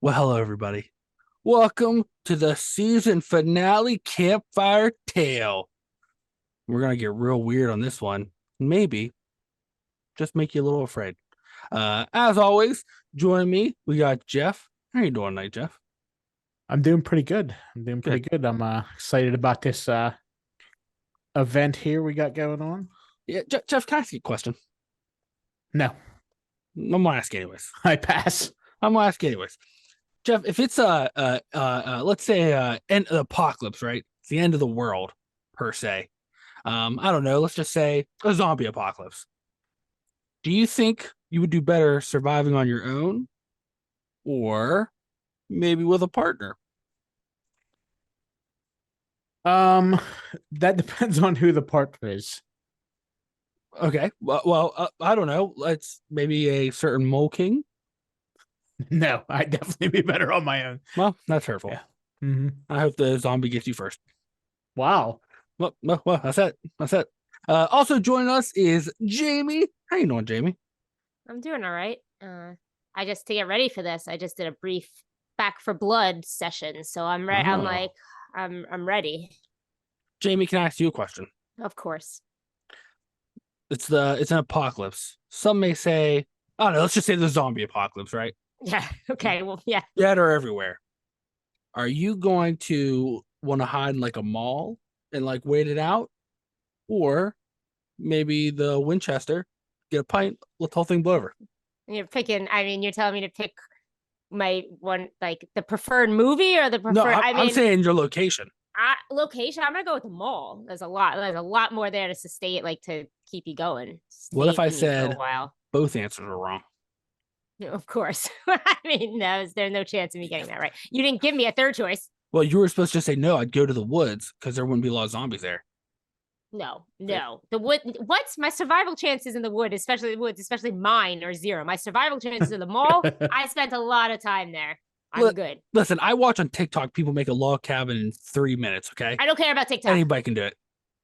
Well, hello, everybody. Welcome to the season finale Campfire Tale. We're going to get real weird on this one. Maybe just make you a little afraid. As always, join me. We got Jeff. How you doing tonight, Jeff? I'm doing pretty good. I'm doing pretty Good. good. I'm excited about this event here we got going on. Yeah, Jeff, can I ask you a question? No, I'm going to ask anyways. I pass. I'm going to ask anyways. Jeff, if it's let's say end of the apocalypse, right? It's the end of the world per se. I don't know. Let's just say a zombie apocalypse. Do you think you would do better surviving on your own or maybe with a partner? Um, that depends on who the partner is. Okay. Well, I don't know. Let's maybe a certain mole king. No, I'd definitely be better on my own. Well, that's hurtful. Yeah. Mm-hmm. I hope the zombie gets you first. Wow. Well, that's it. That's it. Also joining us is Jamie. How you doing, Jamie? I'm doing all right. I just to get ready for this, I just did a brief back for blood session, so I'm ready. I'm Oh. like, I'm ready. Jamie, can I ask you a question? Of course. It's an apocalypse. Some may say, I don't know, let's just say the zombie apocalypse, right? Yeah. Okay. Well, yeah. Dead are everywhere. Are you going to want to hide in like a mall and like wait it out? Or maybe the Winchester, get a pint, let the whole thing blow over. You're picking. I mean, you're telling me to pick my one, like the preferred movie or the No, preferred. I'm saying your location. Location. I'm gonna go with the mall. There's a lot. There's a lot more there to sustain, like to keep you going. What if I Sustain you for a said while? both answers are wrong? Of course. I mean, there's no chance of me getting that right. You didn't give me a third choice. Well, you were supposed to say no, I'd go to the woods because there wouldn't be a lot of zombies there. No. The wood. What's my survival chances in the wood, especially the woods, especially mine, are zero. My survival chances in the mall. I spent a lot of time there. I'm good. Listen, I watch on TikTok people make a log cabin in 3 minutes. Okay, I don't care about TikTok. Anybody can do it.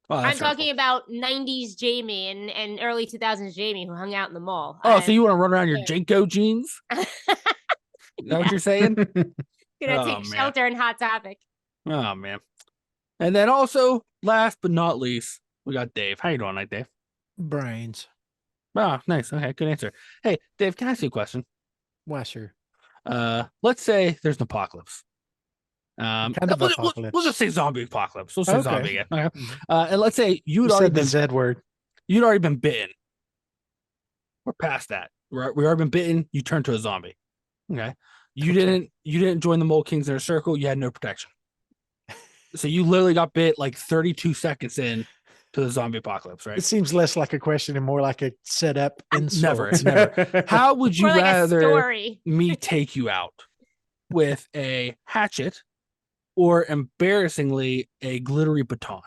Oh, I'm talking about 90s Jamie and early 2000s Jamie who hung out in the mall. Oh, so you want to run around your Jenko jeans? Is that what you're saying? Gonna take shelter in Hot Topic. Oh man. And then also, last but not least, we got Dave. How you doing tonight, Dave? Brains. Oh, nice. Okay, good answer. Hey, Dave, can I ask you a question? Why, sure. Let's say there's an apocalypse. Kind of apocalypse. We'll just say zombie apocalypse. We'll say zombie again. Okay. Mhm. And let's say You said the Z word. You'd already been bitten. We're past that. We already been bitten. You turned to a zombie. Okay. You didn't join the Mole Kings in a circle. You had no protection. So you literally got bit like 32 seconds in to the zombie apocalypse, right? It seems less like a question and more like a setup insult. Never. How would you More like rather me take you out? With a hatchet or embarrassingly a glittery baton?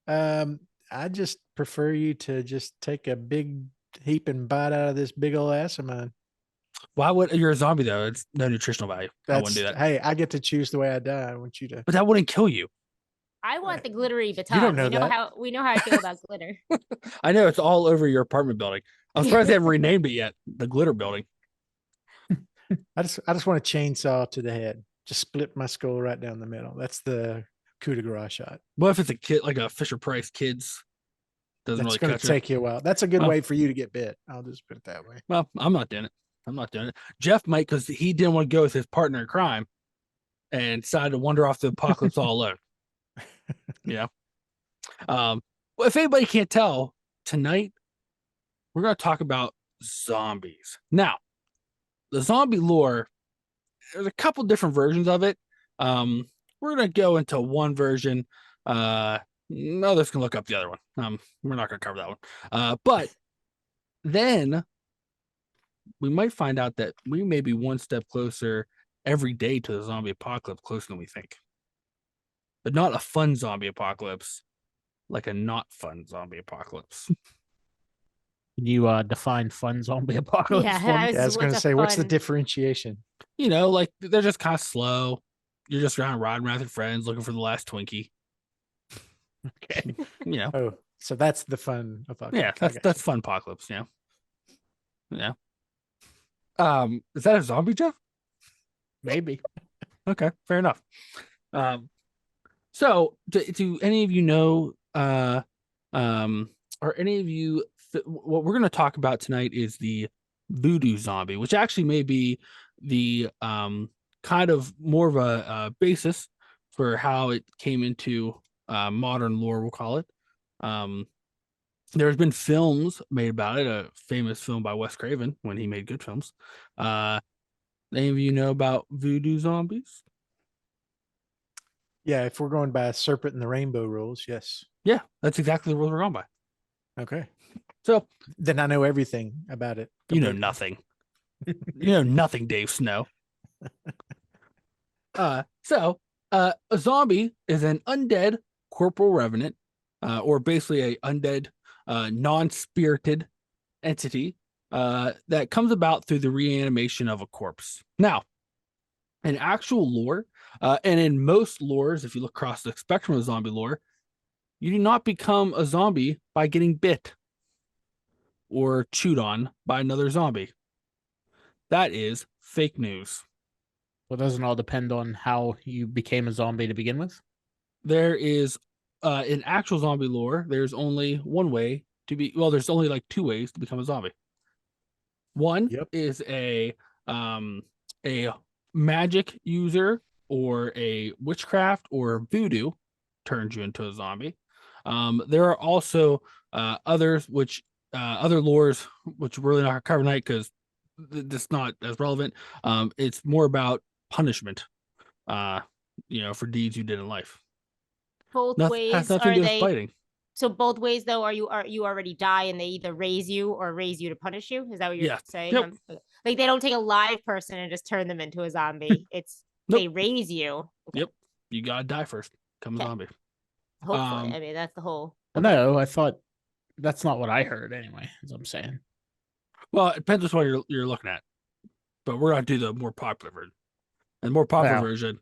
I just prefer you to just take a big heaping bite out of this big old ass of mine. Why would you're a zombie though? It's no nutritional value. I wouldn't do that. Hey, I get to choose the way I die. I want you to. But that wouldn't kill you. I want the glittery baton. You don't know we know how I feel about glitter. I know it's all over your apartment building. I'm surprised they haven't renamed it yet. The glitter building. I just want a chainsaw to the head. Just split my skull right down the middle. That's the coup de grace shot. What if it's a kid like a Fisher Price kids? That's really going to take you a while. That's a good way for you to get bit. I'll just put it that way. Well, I'm not doing it. Jeff might because he didn't want to go with his partner in crime and decided to wander off the apocalypse all alone. Yeah. Well, if anybody can't tell, tonight we're going to talk about zombies. Now, the zombie lore, there's a couple different versions of it. We're going to go into one version. Others can look up the other one. We're not going to cover that one. But then we might find out that we may be one step closer every day to the zombie apocalypse, closer than we think. But not a fun zombie apocalypse, like a not fun zombie apocalypse. Can you define fun zombie apocalypse? Yeah, I was going to say, what's the differentiation? You know, like they're just kind of slow. You're just riding around with your friends looking for the last Twinkie. Okay. You know. Oh, so that's the fun apocalypse. Yeah, that's fun apocalypse. Yeah. Is that a zombie, Jeff? Maybe. Okay, fair enough. So do any of you know, or any of you, what we're going to talk about tonight is the voodoo zombie, which actually may be the kind of more of a basis for how it came into modern lore, we'll call it. There's been films made about it, a famous film by Wes Craven when he made good films. Any of you know about voodoo zombies? Yeah, if we're going by Serpent and the Rainbow rules, yes. Yeah, that's exactly the rules we're going by. Okay. So Then I know everything about it. you know compared to- nothing. You know nothing, Dave Snow. So a zombie is an undead corporal revenant, or basically a undead, non-spirited entity that comes about through the reanimation of a corpse. Now, in actual lore, and in most lores, if you look across the spectrum of zombie lore, you do not become a zombie by getting bit or chewed on by another zombie. That is fake news. Well, doesn't all depend on how you became a zombie to begin with? There is, in actual zombie lore, there's only one way to be. Well, there's only like two ways to become a zombie. One Yep. is a magic user or a witchcraft or voodoo turns you into a zombie. There are also others which other lores which we're really not gonna cover tonight because that's not as relevant. It's more about punishment, for deeds you did in life. Both Has ways nothing are to do with they? fighting. So both ways though, are you already die and they either raise you or raise you to punish you? Is that what you're Yeah. saying? Yep. Like they don't take a live person and just turn them into a zombie. It's Nope. they raise you. Okay. Yep. You gotta die first. Become a Okay. zombie. Hopefully. I mean, that's the whole. Well, no, I thought that's not what I heard anyway, as I'm saying. Well, it depends on what you're looking at. But we're gonna do the more popular version. And the more popular Wow. version,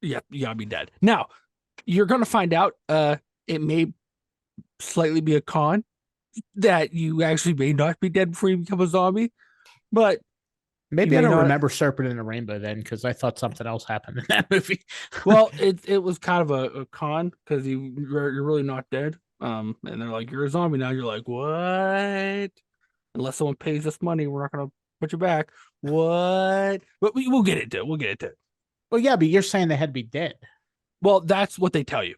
yeah, you gotta be dead. Now, you're gonna find out it may slightly be a con that you actually may not be dead before you become a zombie. But Maybe You I may don't not- remember Serpent in the Rainbow then, because I thought something else happened in that movie. well, it was kind of a con because you're really not dead. And they're like, you're a zombie now. You're like, what? Unless someone pays us money, we're not gonna put you back. What? But we'll get into it. We'll get into it. Well, yeah, but you're saying they had to be dead. Well, that's what they tell you.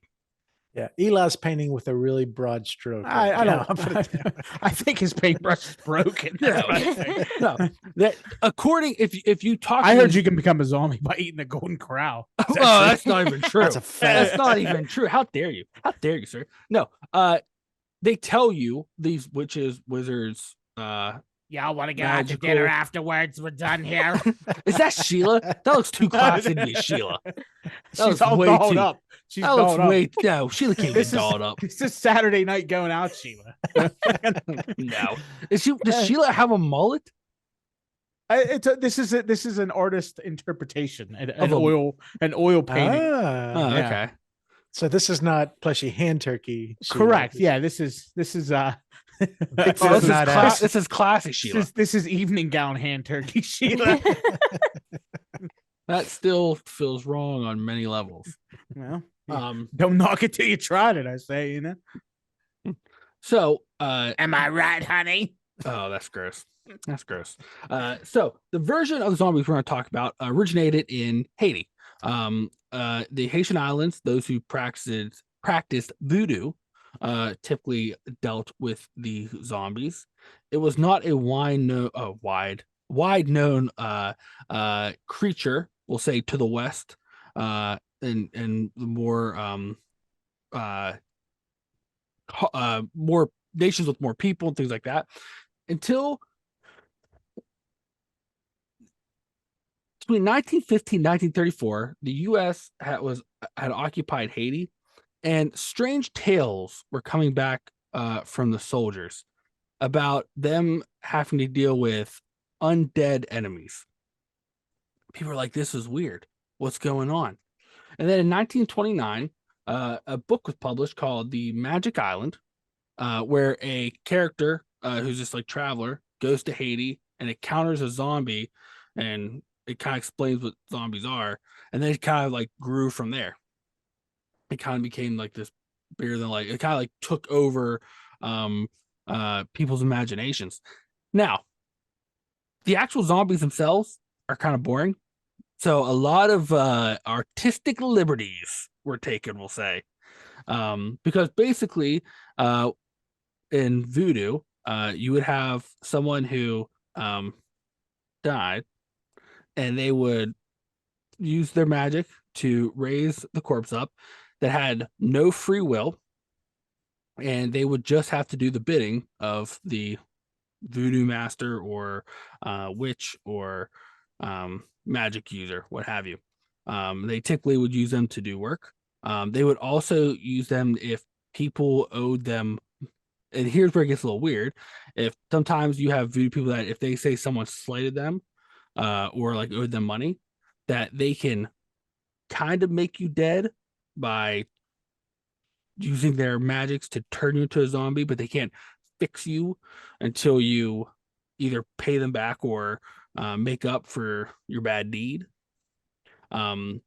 Yeah, Eli's painting with a really broad stroke. I right now. don't. I think his paintbrush is broken. That's what I think. No, that according if you talk, I to heard these- you can become a zombie by eating the golden corral. Oh, that's not even true. That's a fact. That's not even true. How dare you? How dare you, sir? No. They tell you these witches, wizards. Y'all want to go out to dinner afterwards? We're done here. Is that Sheila? That looks too classy to be Sheila. She's was all way dolled too- up. She's That looks dolled up. way no. Sheila can't get This is- dolled up. This is Saturday night going out, Sheila. No. Does Sheila have a mullet? This is an artist interpretation, an Of a- oil painting. Ah, Oh, yeah. okay. so this is not plushy hand turkey. Sheila. Correct. Yeah, this is It's Oh, this, is not ass. this is classy, Sheila. this is evening gown hand turkey, Sheila. That still feels wrong on many levels. Well, Um. don't knock it till you tried it. I say, So, Am I right, honey? oh, that's gross. That's gross. So the version of the zombies we're going to talk about originated in Haiti. The Haitian islands, those who practiced voodoo, typically dealt with the zombies. It was not a wide known creature, we'll say, to the west, and the more more nations with more people and things like that, until between 1915 and 1934, the U.S. had occupied Haiti, and strange tales were coming back from the soldiers about them having to deal with undead enemies. People were like, "This is weird. What's going on?" And then in 1929, a book was published called "The Magic Island," where a character who's just like traveler goes to Haiti and it counters a zombie, and it kind of explains what zombies are, and then it kind of like grew from there. It kind of became like this bigger than like, it kind of like took over people's imaginations. Now, the actual zombies themselves are kind of boring. So a lot of artistic liberties were taken, we'll say. Because basically, in voodoo, you would have someone who died, and they would use their magic to raise the corpse up that had no free will, and they would just have to do the bidding of the voodoo master or witch or magic user, what have you. They typically would use them to do work. They would also use them if people owed them. And here's where it gets a little weird. If sometimes you have voodoo people that if they say someone slighted them or like owed them money, that they can kind of make you dead by using their magics to turn you into a zombie, but they can't fix you until you either pay them back or make up for your bad deed. And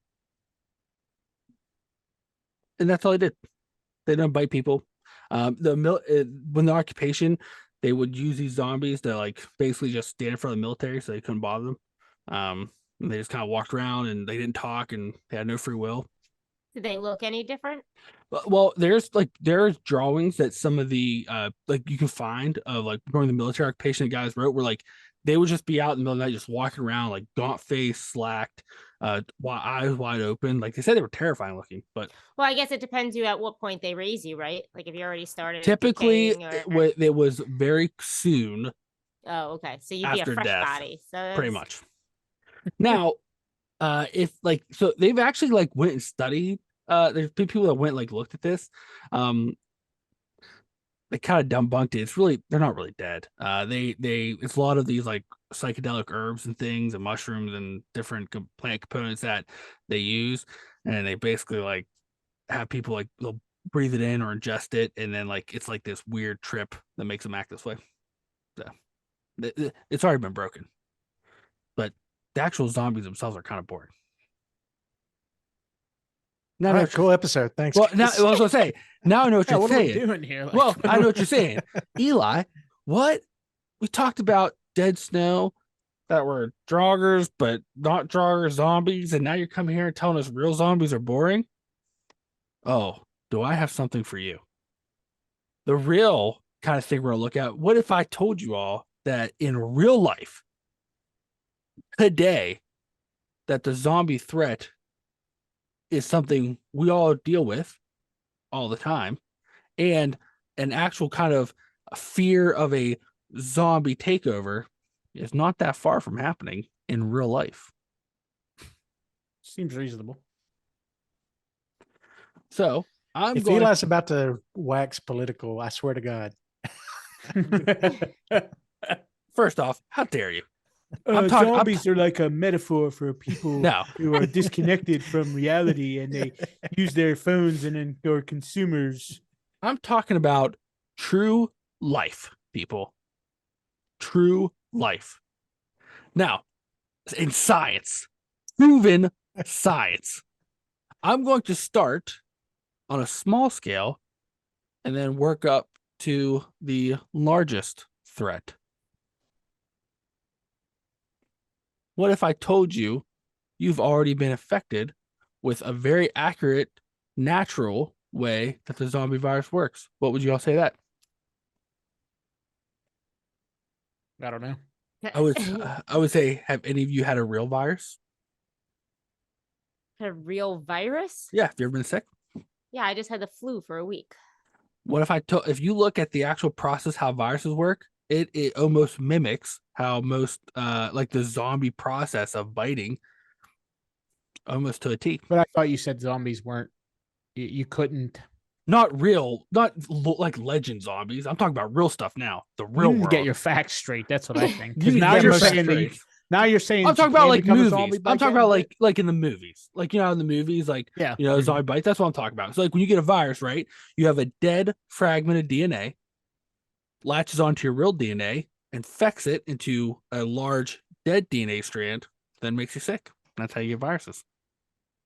that's all they did. They don't bite people. When the occupation, they would use these zombies to like basically just stand in front of the military, so they couldn't bother them. And they just kind of walked around and they didn't talk and they had no free will. Did they look any different? Well, there's drawings that some of the like you can find of like during the military occupation that guys wrote, where like they would just be out in the middle of the night just walking around like gaunt face, slacked, eyes wide open. Like they said they were terrifying looking, but Well, I guess it depends you at what point they raise you, right? Like if you already started typically decaying it was very soon Oh, okay. So you'd be a after fresh death, body. So pretty that's- much. Now, if like so they've actually like went and studied. There's been people that went like looked at this. They kind of debunked it. It's really they're not really dead. They it's a lot of these like psychedelic herbs and things and mushrooms and different plant components that they use, and they basically like have people like they'll breathe it in or ingest it, and then like it's like this weird trip that makes them act this way. So it's already been broken, but the actual zombies themselves are kind of boring. All right, cool episode. Thanks. Well, now guys. I was gonna say. Now I know what Yeah, you're what are we saying. doing here? Like, Well, I know what you're saying, Eli. What we talked about dead snow that were joggers, but not jogger zombies, and now you're coming here and telling us real zombies are boring. Oh, do I have something for you? The real kind of thing we're gonna look at. What if I told you all that in real life today, that the zombie threat is something we all deal with all the time, and an actual kind of fear of a zombie takeover is not that far from happening in real life. seems reasonable. So I'm If going Eli's about to wax political, I swear to God. first off, how dare you? I'm Zombies are like a metaphor for people No. who are disconnected from reality, and they use their phones and then are consumers. I'm talking about true life, people. True life. Now, in science, proven science, I'm going to start on a small scale and then work up to the largest threat. What if I told you you've already been affected with a very accurate, natural way that the zombie virus works? What would you all say that? I don't know. I would say, have any of you had a real virus? a real virus? Yeah, have you ever been sick? Yeah, I just had the flu for a week. What if if you look at the actual process how viruses work, it almost mimics how most like the zombie process of biting almost to a T. But I thought you said zombies weren't. You couldn't. Not real, not like legend zombies. I'm talking about real stuff now. The real You need to world. get your facts straight. That's what I think. You Because need to now get you're most saying that. straight. Now you're saying I'm talking you about can like become a movies. zombie by I'm talking getting about bit? like in the movies, like you know in the movies, like Yeah. you know Mhm. zombie bites. That's what I'm talking about. So like when you get a virus, right? You have a dead fragment of DNA, latches onto your real DNA, infects it into a large dead DNA strand, then makes you sick. That's how you get viruses.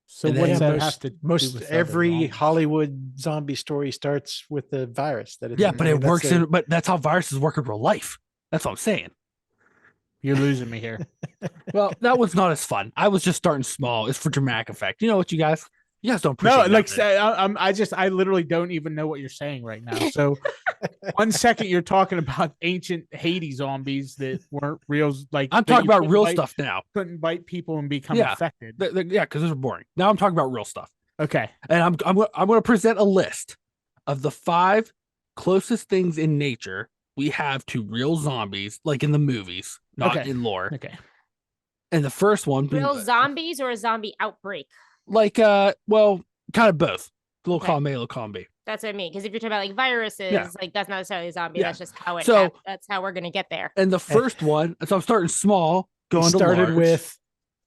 So And what's then that most, have to do most with other every zombies? Hollywood zombie story starts with the virus that it's Yeah, in. but I mean, it that's works their- but that's how viruses work in real life. That's what I'm saying. You're losing me here. Well, that was not as fun. I was just starting small. It's for dramatic effect. You know what, you guys don't No, appreciate like nothing. I literally don't even know what you're saying right now. So, 1 second you're talking about ancient Haiti zombies that weren't real, like I'm that talking you about couldn't real bite- stuff now. Couldn't bite people and become Yeah. infected. Yeah, because those are boring. Now I'm talking about real stuff. Okay. And I'm going to present a list of the 5 closest things in nature we have to real zombies, like in the movies, not Okay. in lore. Okay. And the first one being Real zombies or a zombie outbreak? like well, kind of both. Little Okay. column A, little column B. That's what I mean. Because if you're talking about like viruses, Yeah. like that's not necessarily a zombie. Yeah. That's just how it. So- That's how we're gonna get there. And the first one, so I'm starting small, He going to started large. with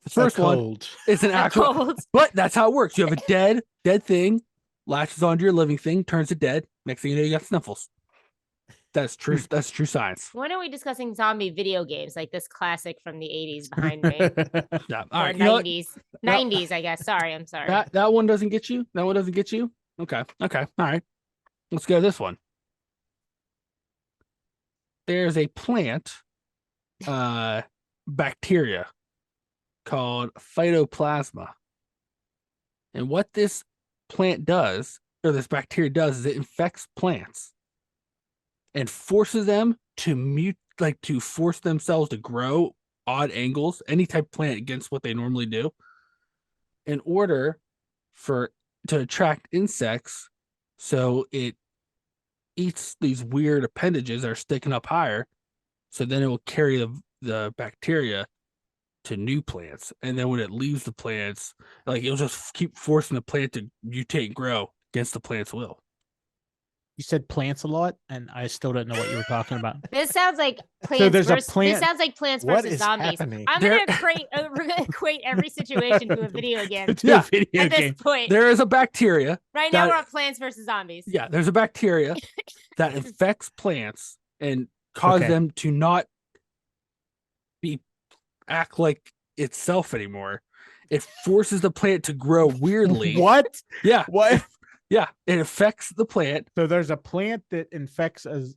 The first a one cold. is an A actual, cold. but that's how it works. You have a dead thing, latches onto your living thing, turns it dead. Next thing you know, you got sniffles. That's true. That's true science. When are we discussing zombie video games like this classic from the 80s behind me? Yeah. All Or right. You know what? 90s. 90s, I guess. Sorry, I'm sorry. That one doesn't get you. That one doesn't get you. Okay. All right. Let's go to this one. There's a plant, bacteria called phytoplasma. And what this plant does, or this bacteria does, is it infects plants and forces them to mute, like to force themselves to grow odd angles, any type of plant against what they normally do, in order to attract insects. So it eats these weird appendages that are sticking up higher. So then it will carry the bacteria to new plants. And then when it leaves the plants, like it'll just keep forcing the plant to mutate and grow against the plant's will. You said plants a lot, and I still don't know what you were talking about. This sounds like plants there's a versus. plant- This sounds like plants What versus is zombies. happening? I'm There- we're gonna equate every situation to a video game To a Yeah. video at this game. point. There is a bacteria. Right now that- we're on plants versus zombies. Yeah, there's a bacteria that infects plants and cause Okay. them to not act like itself anymore. It forces the plant to grow weirdly. What? Yeah. What? Yeah. It affects the plant. So there's a plant that infects a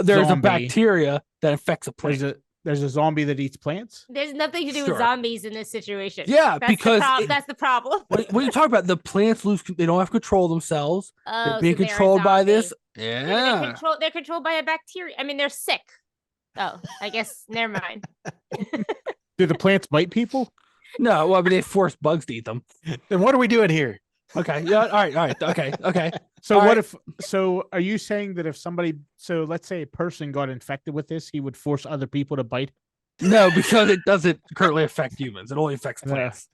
There's zombie. a bacteria that infects a plant. There's a zombie that eats plants. There's nothing to do Sure. with zombies in this situation. Yeah, That's because that's the problem. when you talk about the plants they don't have control of themselves. Oh, They're so being they're a controlled by zombie. this. Yeah, but Yeah. they're controlled by a bacteria. I mean, they're sick. Oh, I guess never mind. Do the plants bite people? No, well, I mean, they force bugs to eat them. Then what are we doing here? Okay. Yeah. All right. Okay. So All what right. if? So are you saying that if somebody, so let's say a person got infected with this, he would force other people to bite? No, because it doesn't currently affect humans. It only affects Yeah. plants.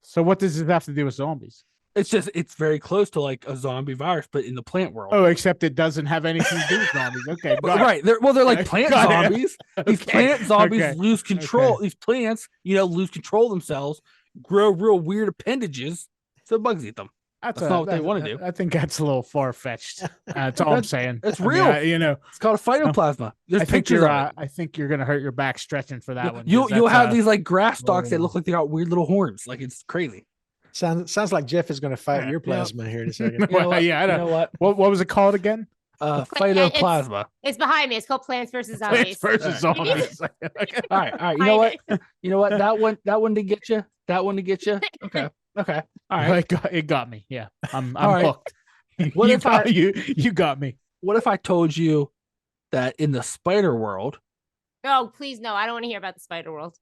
So what does this have to do with zombies? It's very close to like a zombie virus, but in the plant world. Oh, except it doesn't have anything to do with zombies. Okay, But- got it. right. They're like plant Got it. zombies. These Okay, plant zombies okay, lose control. okay. These plants, lose control of themselves, grow real weird appendages, so bugs eat them. That's not what they wanna do. I think that's a little far fetched. That's all I'm saying. It's I mean, real. It's called a phytoplasma. There's I think pictures you're. of it. I think you're gonna hurt your back stretching for that one. You'll 'cause you'll that's, have these like grass stalks that little- look like they got weird little horns. Like it's crazy. Sounds like Jeff is going to fight Yeah, your yeah. plasma here in a second. You know Well, what? yeah, I You know. know what? What was it called again? Phytoplasma. It's behind me. It's called plants versus Plants zombies. versus All right. zombies. Okay. All right. You know what? You know what? That one to get you. That one to get you. Okay. All right. It got me. Yeah, I'm All right. hooked. What you if got, I- you got me. What if I told you that in the spider world, Oh, please no. I don't want to hear about the spider world.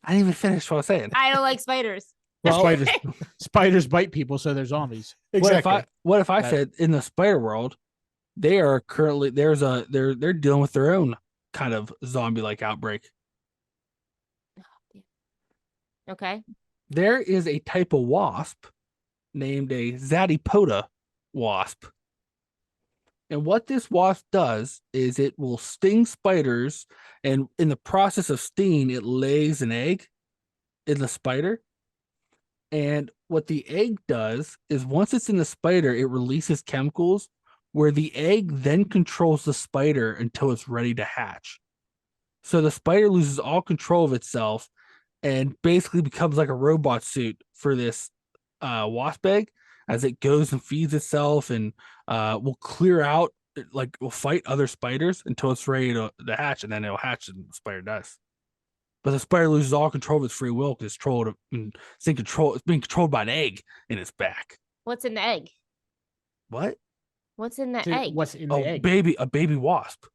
I didn't even finish what I was saying. I don't like spiders. Well, Spiders bite people, so they're zombies. Exactly. What if I That- said in the spider world, they are currently they're dealing with their own kind of zombie like outbreak. Okay. There is a type of wasp named a Zadypoda wasp. And what this wasp does is it will sting spiders, and in the process of stinging, it lays an egg in the spider. And what the egg does is once it's in the spider, it releases chemicals where the egg then controls the spider until it's ready to hatch. So the spider loses all control of itself and basically becomes like a robot suit for this wasp egg as it goes and feeds itself and will clear out, like will fight other spiders until it's ready to hatch, and then it'll hatch and the spider dies. But the spider loses all control of its free will because it's being controlled by an egg in its back. What's in the egg? What? What's in the Dude, egg? what's in the Oh, egg? a baby wasp.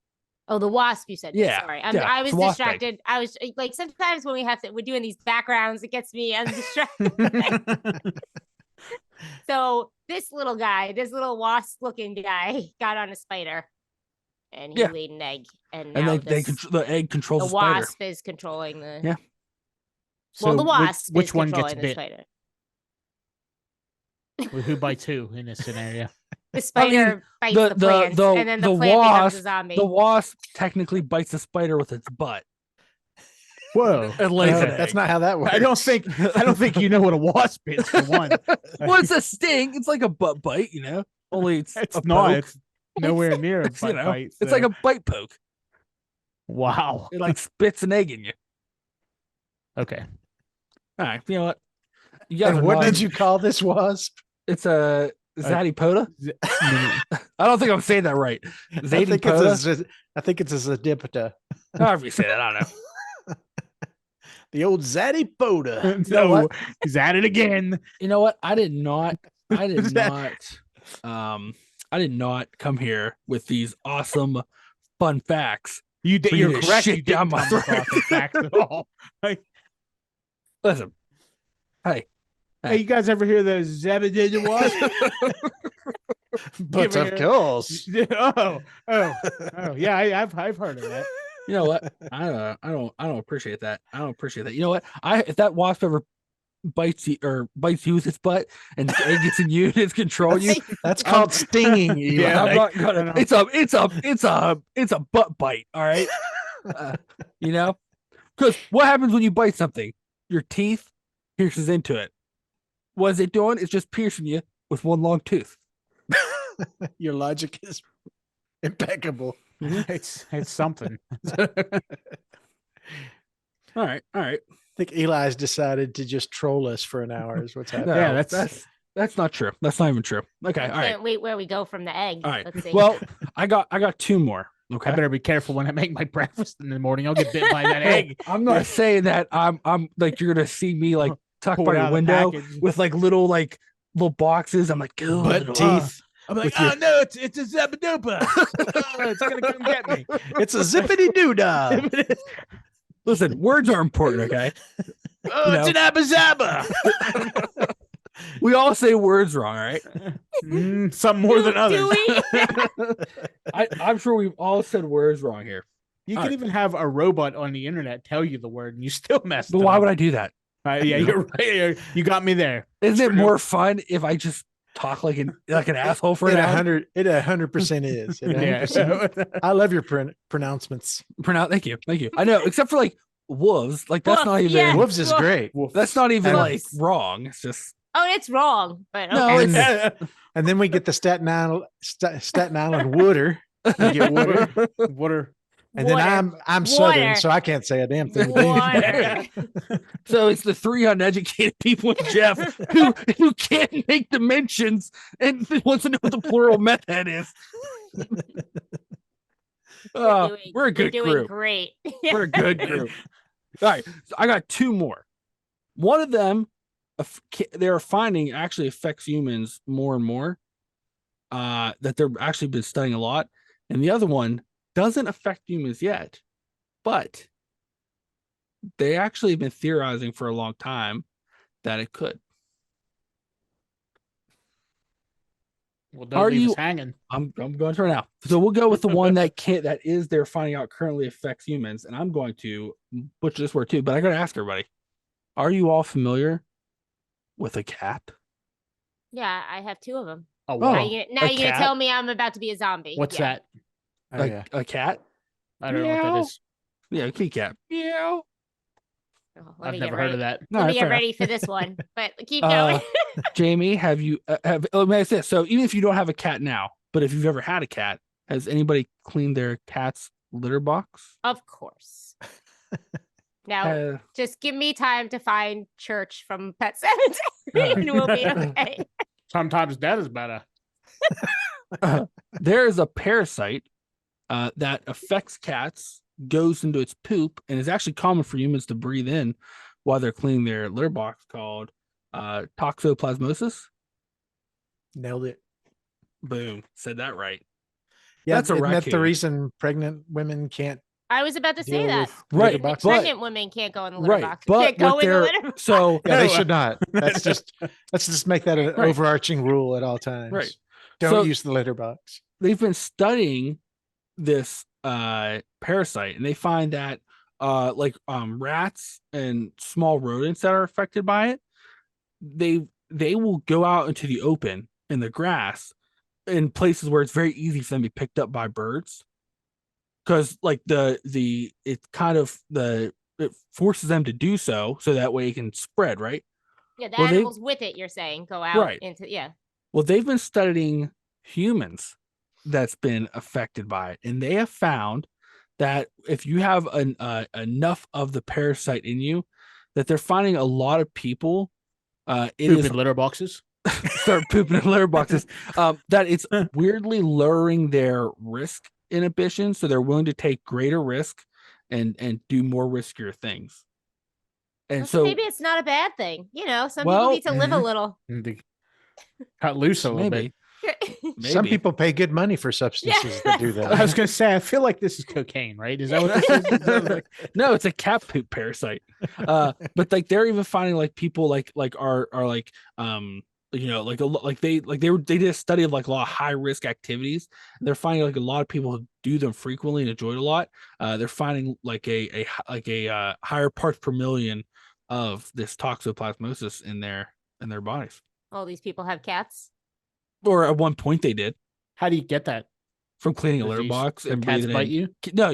Oh, the wasp you said. Yeah, Sorry. yeah, I it's was a wasp egg. distracted. I was like, sometimes when we're doing these backgrounds, it gets me distracted. So this little wasp looking guy got on a spider and he Yeah. laid an egg. And And now the egg controls the the spider. wasp is controlling the Yeah. well, the So wasp which is one gets controlling the bit? spider. Who bites who in this scenario? The spider bites the- the the- plant, the- and then the the plant becomes a wasp- zombie. The wasp technically bites the spider with its butt Whoa. and lays an That's egg. not how that works. I don't think you know what a wasp is for one. Well, it's a sting. It's like a butt bite, you know. Only it's It's a not. poke. It's nowhere near a It's, you butt know, bite. it's so- like a bite poke. wow. It like spits an egg in you. Okay. All right, you know what? You guys And are what not- did you call this wasp? It's a Zadypoda. I don't think I'm saying that right. Zadypoda. I think it's a Zadipita. However you say that, I don't know. The old Zadypoda. You know No, what? he's at it again. You know what? I did not come here with these awesome fun facts. For you You're to correct. shit You down didn't my come with throat. authentic facts at all. Listen. Hey. Hey, you guys ever hear the Zebedee wasp? But ever of hear- course. oh, yeah, I've heard of that. You know what? I don't appreciate that. I don't appreciate that. You know what? If that wasp ever bites you with its butt and the egg gets in you and it's controlling you, That's called stinging. Eli. Yeah, I'm not gonna. I know. It's a butt bite. All right. You know, because what happens when you bite something? Your teeth pierces into it. What is it doing? It's just piercing you with one long tooth. Your logic is impeccable. It's something. All right. I think Eli's decided to just troll us for an hour. Is what's No, happening. Yeah, that's not true. That's not even true. Okay. I All right. can't wait where we go from the egg. All right. Let's see. Well, I got two more. Okay. I better be careful when I make my breakfast in the morning. I'll get bit by that Hey, egg. I'm not saying that I'm like you're gonna see me like tucked Pull by it your out of the window package. with like little boxes. I'm like, "Ew, Butt little-" teeth. I'm like, With your- oh no, it's a Zabadopa. Oh, it's gonna come get me. It's a zippity doo dah. Listen, words are important, okay? Oh, it's an Abba We all say words wrong, all right? Some more than Do others. we? I'm sure we've all said words wrong here. You All can right. even have a robot on the internet tell you the word and you still mess But why would I do that? yeah, you know? you're right. You got me there. Isn't it True. more fun if I just talk like an asshole for It an hour? 100% is. It 100%. Yeah. I love your pronouncements. Thank you. I know, except for like wolves. Like that's Woof, not even yeah. Wolves is Well, great. that's not even And- like wrong. It's just Oh, it's wrong. But No, okay. it's- And then we get the Staten Island Wooder. We get Wooder. Water. And then Water. I'm Southern, Water. so I can't say a damn thing. Water. so it's the three uneducated people in Jeff who can't make dimensions and wants to know what the plural method is. We're a good doing group. great. We're a good group. All right, so I got two more. One of them, they're finding actually affects humans more and more. That they're actually been studying a lot, and the other one doesn't affect humans yet, but they actually have been theorizing for a long time that it could. Well, don't Are leave you- us hanging. I'm going to now. So we'll go with the one that is they're finding out currently affects humans, and I'm going to butcher this word too, but I got to ask everybody: are you all familiar with a cat? Yeah, I have two of them. Oh, Oh. wow. Now you're a gonna cat? tell me I'm about to be a zombie. What's Yeah. that? Oh, yeah. A cat? I don't know what that Meow. is. Yeah, a kitty cat. Meow. Oh, let I've me never get heard ready. of that. No, Let me fair get enough. ready for this one. But keep Uh, going. Jamie, have you let me ask this. So even if you don't have a cat now, But if you've ever had a cat, has anybody cleaned their cat's litter box? Of course. Now, Uh, just give me time to find Church from Pet Cemetery and we'll be okay. Sometimes that is better. there is a parasite that affects cats, goes into its poop, and is actually common for humans to breathe in while they're cleaning their litter box, called toxoplasmosis. Nailed it. Boom, said that right. Yeah, That's a isn't that the raccoon. reason pregnant women can't I was about to say deal that. with Right, litter boxes? but- Pregnant women can't go in the litter Right, box. but Can't go what in the they're litter box. so Yeah, they No, should not. That's just let's just make that an Right. overarching rule at all times. Right. Don't So- use the litter box. they've been studying this parasite, and they find that rats and small rodents that are affected by it, they will go out into the open in the grass in places where it's very easy for them to be picked up by birds, because like it forces them to do so that way it can spread, right? Yeah, the Well, they- animals with it, you're saying, go out Right. into, yeah. Well, they've been studying humans that's been affected by it, and they have found that if you have enough of the parasite in you, that they're finding a lot of people it Poop is in litter boxes. start pooping in litter boxes, that it's weirdly lowering their risk inhibition, so they're willing to take greater risk and do more riskier things. And Well, so maybe it's not a bad thing. You know, some Well, people need to live a little. And they cut loose a little maybe, bit. Some maybe. people pay good money for substances that do I was that. gonna say, I feel like this is cocaine, right? Is that what this is? Is that like- No, it's a cat poop parasite. But like they're even finding like people like are like they did a study of like a lot of high risk activities. They're finding like a lot of people who do them frequently and enjoy it a lot. They're finding like a higher parts per million of this toxoplasmosis in their bodies. All these people have cats. Or at one point they did, How do you get that? from cleaning a Does litter these- box the and cats breathing bite in. you? No,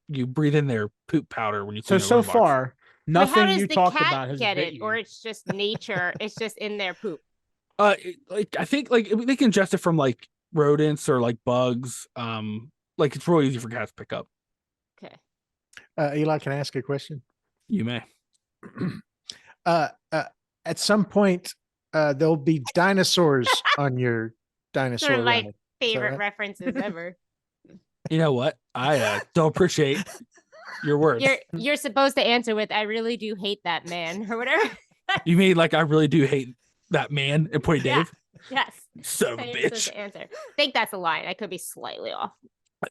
you breathe in their poop powder when you So clean a litter box. far, But how nothing does you the talked cat about has get bit it? you. Or it's just nature. It's just in their poop. I think like they can ingest it from like rodents or like bugs. Like it's really easy for cats to pick up. Okay. Eli, can I ask a question? You may. At some point, there'll be dinosaurs on your dinosaur Sort of like ride. favorite right? references ever. You know what? I don't appreciate your words. You're supposed to answer with, I really do hate that man or whatever. You mean like I really do hate that man and Point Yeah. Dave? Yes. Son of a That's how you're supposed bitch. to answer. I think that's a line. I could be slightly off.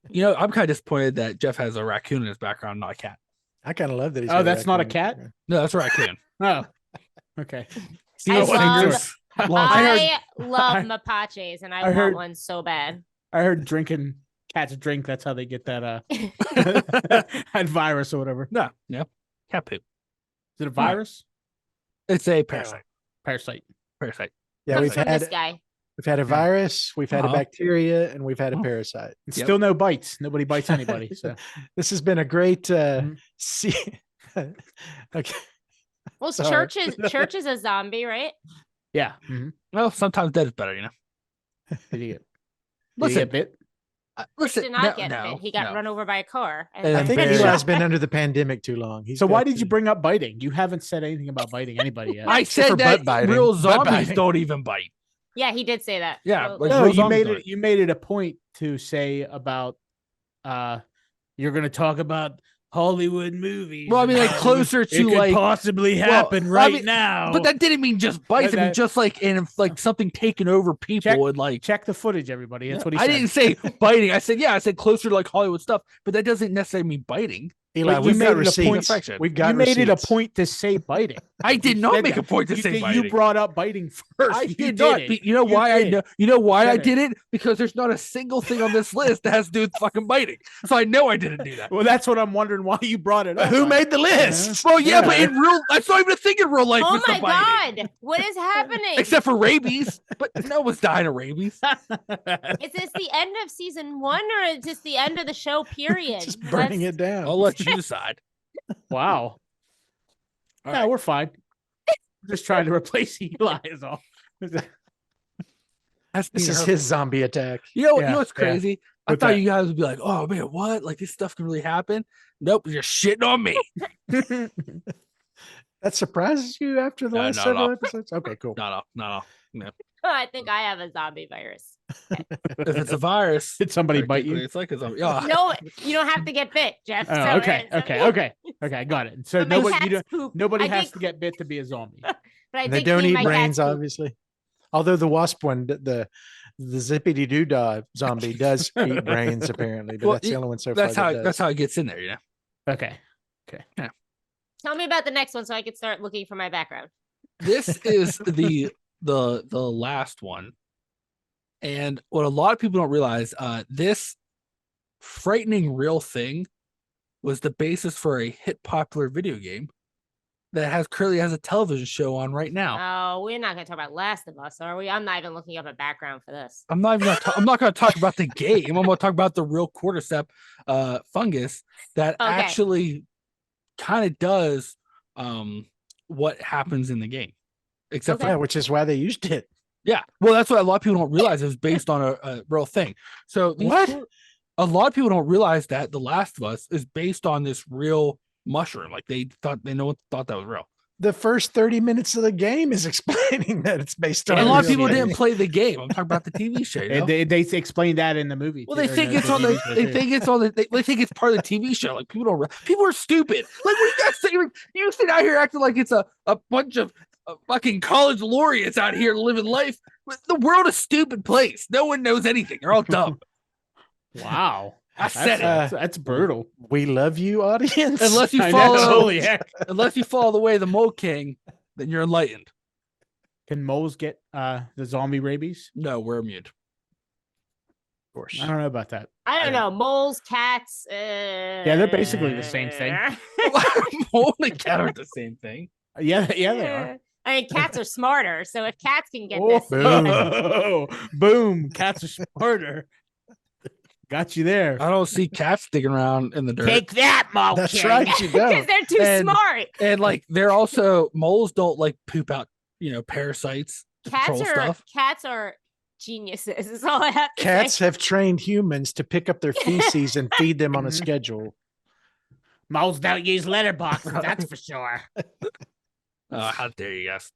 You know, I'm kind of disappointed that Jeff has a raccoon in his background, not a cat. I kind of love that. He's Oh, got that's not a raccoon. cat? No, that's a raccoon. Oh, okay. See, I those love- things are long things. I love mapaches and I, want heard- one so bad. I heard drinking cats drink. That's how they get that that virus or whatever. Is No, yeah, cat poop. it a virus? It's a parasite. Parasite. Parasite. Yeah, Comes we've from this had guy. a virus, we've had a Uh-huh. bacteria, and we've had a Oh. parasite. It's Yep. still no bites. Nobody bites anybody. So This has been a great Mhm. see. Okay. Well, Sorry. Church is a zombie, right? yeah. Mhm. Well, sometimes dead is better, you know. Did he get? Did he Listen, get bit? Church listen. did not no, get no, bit. He got no. run over by a car. And I I'm think very Eli's shocked. been under the pandemic too long. He's So why got did you to- bring up biting? You haven't said anything about biting anybody yet. I Except for said that butt biting. real Butt zombies biting. don't even bite. Yeah, he did say that. Yeah, So- like- No, real you zombies made don't. it. You made it a point to say about you're going to talk about Hollywood movies. Well, I mean, and like how closer it to could like, possibly well, happen I right mean, now. but that didn't mean just bites. I mean, That- just like in like something taking over people and like. check the footage, everybody. That's what he I said. didn't say biting. I said closer to like Hollywood stuff, but that doesn't necessarily mean biting. Eli, But you we've made got it a receipts. point- Affection. We've got You made it a receipts. point to say biting. I did You not said make a that. point to You say did- biting. You brought up biting first. I You did not. it. But you know You why I did. know? You know why I said it. did it? Because there's not a single thing on this list that has to do with fucking biting. So I know I didn't do that. Well, that's what I'm wondering why you brought it up. Who made the list? Well, yeah, but Yeah. in real, that's not even a thing in real life. Oh with the my biting. god, what is happening? Except for rabies, but no one's dying of rabies. Is this the end of season 1 or is this the end of the show? Period. Just burning Let's- it down. I'll let you decide. Wow. All Yeah, right. we're fine. Just trying to replace Eli is all. That's This being is hurtful. his zombie attack. You know, you Yeah, know what's yeah. crazy? I What's thought that? you guys would be like, "Oh man, what? Like this stuff can really happen?" Nope, you're shitting on me. That surprises you after the No, last not at all. several episodes? Okay, cool. Not all. No. I think I have a zombie virus. If it's a virus, Did somebody bite technically you? it's like a zombie. Yeah. No, you don't have to get bit, Jeff. Oh, so okay, it's- okay, got it. So But my nobody, cats poop. nobody I has think- to get bit to be a zombie. But I And they think don't me and eat my brains, cats poop. obviously. Although the wasp one, the zippity doo dah zombie does eat brains apparently, but Well, that's the only one so far That's how that does. that's how it gets in there, you know. Okay. Tell me about the next one so I can start looking for my background. This is the last one. And what a lot of people don't realize, this frightening real thing was the basis for a hit popular video game that currently has a television show on right now. Oh, we're not going to talk about Last of Us, are we? I'm not even looking up a background for this. I'm not going to talk about the game. I'm going to talk about the real cordyceps fungus that Okay. actually kind of does what happens in the game, except Okay. Yeah, which is why they used it. Yeah, well, that's what a lot of people don't realize. It was based on a real thing. So a lot of people don't realize that The Last of Us is based on this real mushroom. Like they thought that was real. The first 30 minutes of the game is explaining that it's based on And a lot of real people thing. didn't play the game. I'm talking about the TV show. You know? And they explained that in the movie. Well, too, they or think the it's on TV the. show They too. think it's on the. They think it's part of the TV show. Like people are stupid. Like what are you guys saying? Like, you sit out here acting like it's a bunch of fucking college laureates out here living life. The world is a stupid place. No one knows anything. They're all dumb. Wow. I said it. That's brutal. We love you, audience. Unless you I know, follow, holy heck. unless you follow the way of the Mole King, then you're enlightened. Can moles get the zombie rabies? No, we're immune. Of course. I don't know about that. I don't know. Moles, cats. they're basically the same thing. Mole and cat are the same thing. Yeah, they are. I mean, cats are smarter. So if cats can get Oh, this, Boom. boom. Cats are smarter. Got you there. I don't see cats sticking around in the dirt. Take that, Mole That's King. right, you because don't. they're too And- smart. And like they're also moles don't like poop out, parasites to control stuff. Cats are geniuses. Is all I have to Cats say. have trained humans to pick up their feces and feed them on a Mhm. schedule. Moles don't use letterboxes, that's for sure. Oh, how dare you guys?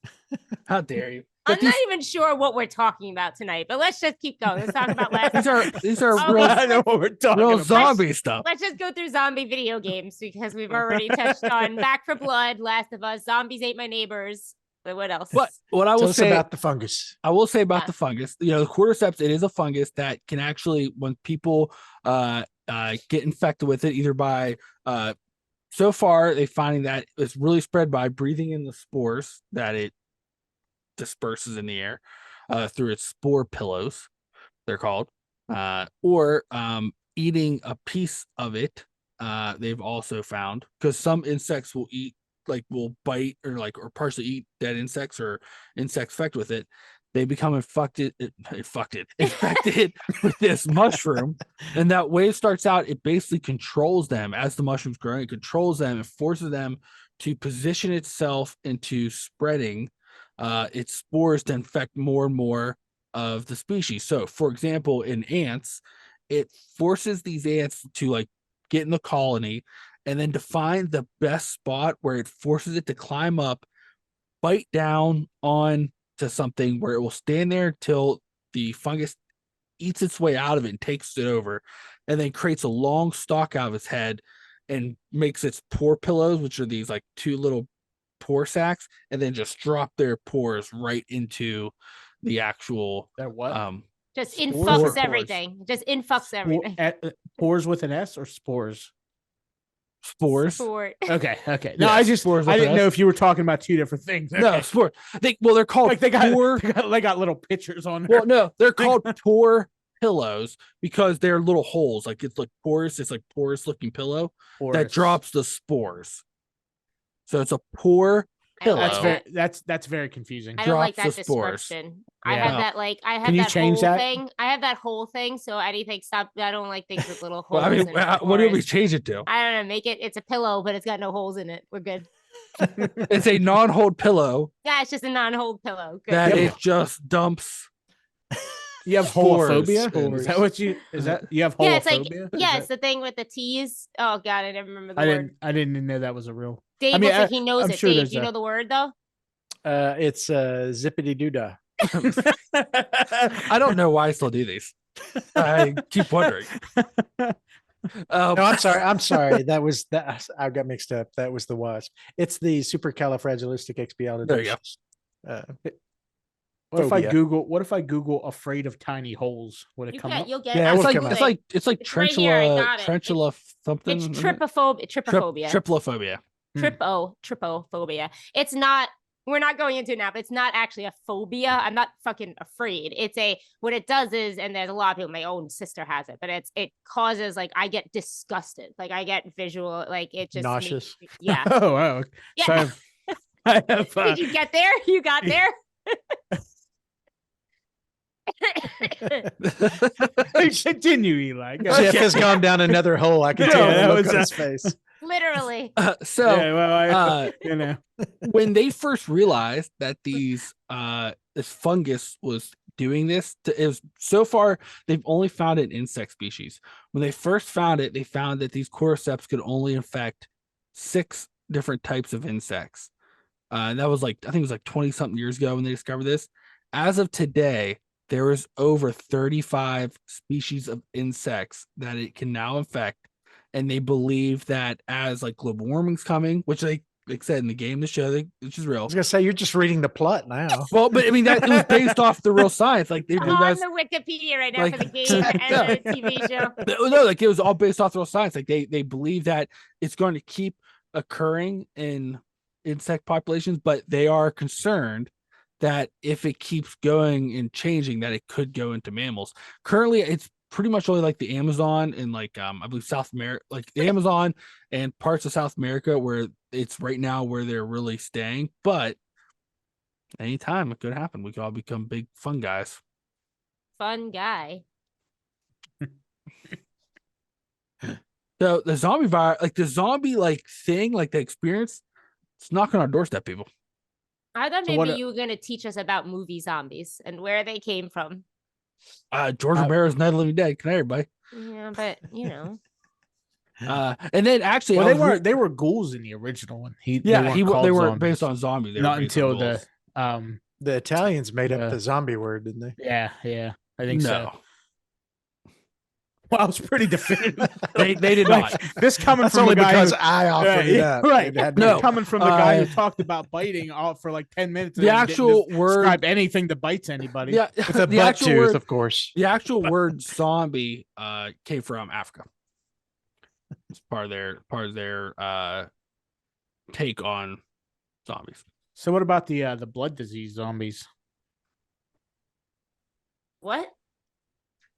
How dare you? I'm But not even sure what we're talking about tonight, but let's just keep going. Let's talk about last. these are Oh, real I know what we're talking real about. zombie stuff. Let's just go through zombie video games because we've already touched on Back for Blood, Last of Us, Zombies Ate My Neighbors. But what else? What I Tell will us say about the fungus. I will say about Yeah. the fungus, the cordyceps, it is a fungus that can actually, when people get infected with it, either by so far they're finding that it's really spread by breathing in the spores that it disperses in the air through its spore pillows, they're called, or eating a piece of it. They've also found, because some insects will will bite or partially eat dead insects, or insects infected with it. They become infected with this mushroom, and that wave starts out. It basically controls them as the mushroom's growing. It controls them and forces them to position itself into spreading its spores to infect more and more of the species. So, for example, in ants, it forces these ants to get in the colony and then to find the best spot where it forces it to climb up, bite down on to something where it will stand there till the fungus eats its way out of it and takes it over, and then creates a long stalk out of its head and makes its pore pillows, which are these two little pore sacs, and then just drop their pores right into the actual That what? Just Spores infucks or pores? everything. Just infucks everything. Pores with an S or spores? spores. Sport. Okay. No, Yeah, I just spores with I an didn't know S. if you were talking about two different things. No, Okay. spores. They're called Like they got, pore. they got little pictures on there. Well, no, they're called pore pillows because they're little holes. It's like porous. It's like porous looking pillow that Pores. drops the spores. So it's a pore pillow. That's very confusing. I don't like drops that the spores. description. Yeah. I have that I have Can you that change whole that? thing. I have that whole thing. So anything stop. I don't like things with little holes. Well, I mean, in it, what do we pores. change it to? I don't know. Make it. It's a pillow, but it's got no holes in it. We're good. It's a non-hold pillow Yeah, it's just a non-hold pillow. Good. that Yeah. it just dumps You have Spores, holophobia? spores. Is that what you? Is that you have Yeah, it's like holophobia? yeah, it's the thing with the T's. Oh god, I never remember the I word. didn't even know that was a real. Dave mean, looks like he knows I'm it. sure Dave, there's do you know the word though? It's zippity doo dah. I don't know why I still do these. I keep wondering. No, I'm sorry. I'm sorry. That was that. I got mixed up. That was the wasp. It's the supercalifragilisticexpialidocious. There you What if I phobia. Google? What if I Google afraid of tiny holes? Would it You come get, up? you'll get. Yeah, it I'm will It's like come Googling. up. it's like It's right here, I tarantula got it. tarantula something. It's isn't it? trypophobia. Trypophobia. Trypophobia. It's not. We're not going into it now, but it's not actually a phobia. I'm not fucking afraid. It's what it does is, and there's a lot of people. My own sister has it, but it causes like I get disgusted, like I get visual, like it just Nauseous. Yeah. Oh, wow. Yeah. So I have, Did you get there? You got there. continue, Eli. Go. Jeff has gone down another hole. I can Yeah, tell that the look was on his face. Literally. So Yeah, well, you know, when they first realized that this fungus was doing this, it was so far they've only found it in insect species. When they first found it, they found that these cordyceps could only infect 6 different types of insects. And that was like I think it was like 20 something years ago when they discovered this. As of today, there is over 35 species of insects that it can now infect, and they believe that as like global warming's coming, which like said in the game, the show, which is I real. was gonna say you're just reading the plot now. Well, but I mean that it was based off the real science. Like they I'm believe on that's the Wikipedia right now like- for the game and the TV show. no, like it was all based off the real science. Like they believe that it's going to keep occurring in insect populations, but they are concerned that if it keeps going and changing, that it could go into mammals. Currently, it's pretty much only like the Amazon and like I believe South America, like the Amazon and parts of South America where it's right now where they're really staying. But anytime it could happen, we could all become big fun guys. Fun guy. So the zombie virus, like the zombie like thing, like the experience, it's knocking on our doorstep, people. I thought So maybe what- you were gonna teach us about movie zombies and where they came from. George Romero's Night of the Living Dead. Can I, everybody? Yeah, but you know. And then actually, well, I they was weren't. They were ghouls in the original one. they weren't called weren't zombies. based on zombies. They Not were based on until ghouls. the The Italians made up Yeah. the zombie word, didn't they? yeah, I think so. No, Well, I was pretty definitive. they did Like, not. this coming That's from only a guy because who, I offered it up. right? It had to No. be- Coming from the guy who Uh, talked about biting all for like 10 minutes. The and then didn't actual word, describe anything that bites anybody. yeah, with a the butt actual tooth, word, of course. the actual word zombie came from Africa. It's part of their take on zombies. So what about the blood disease zombies? What?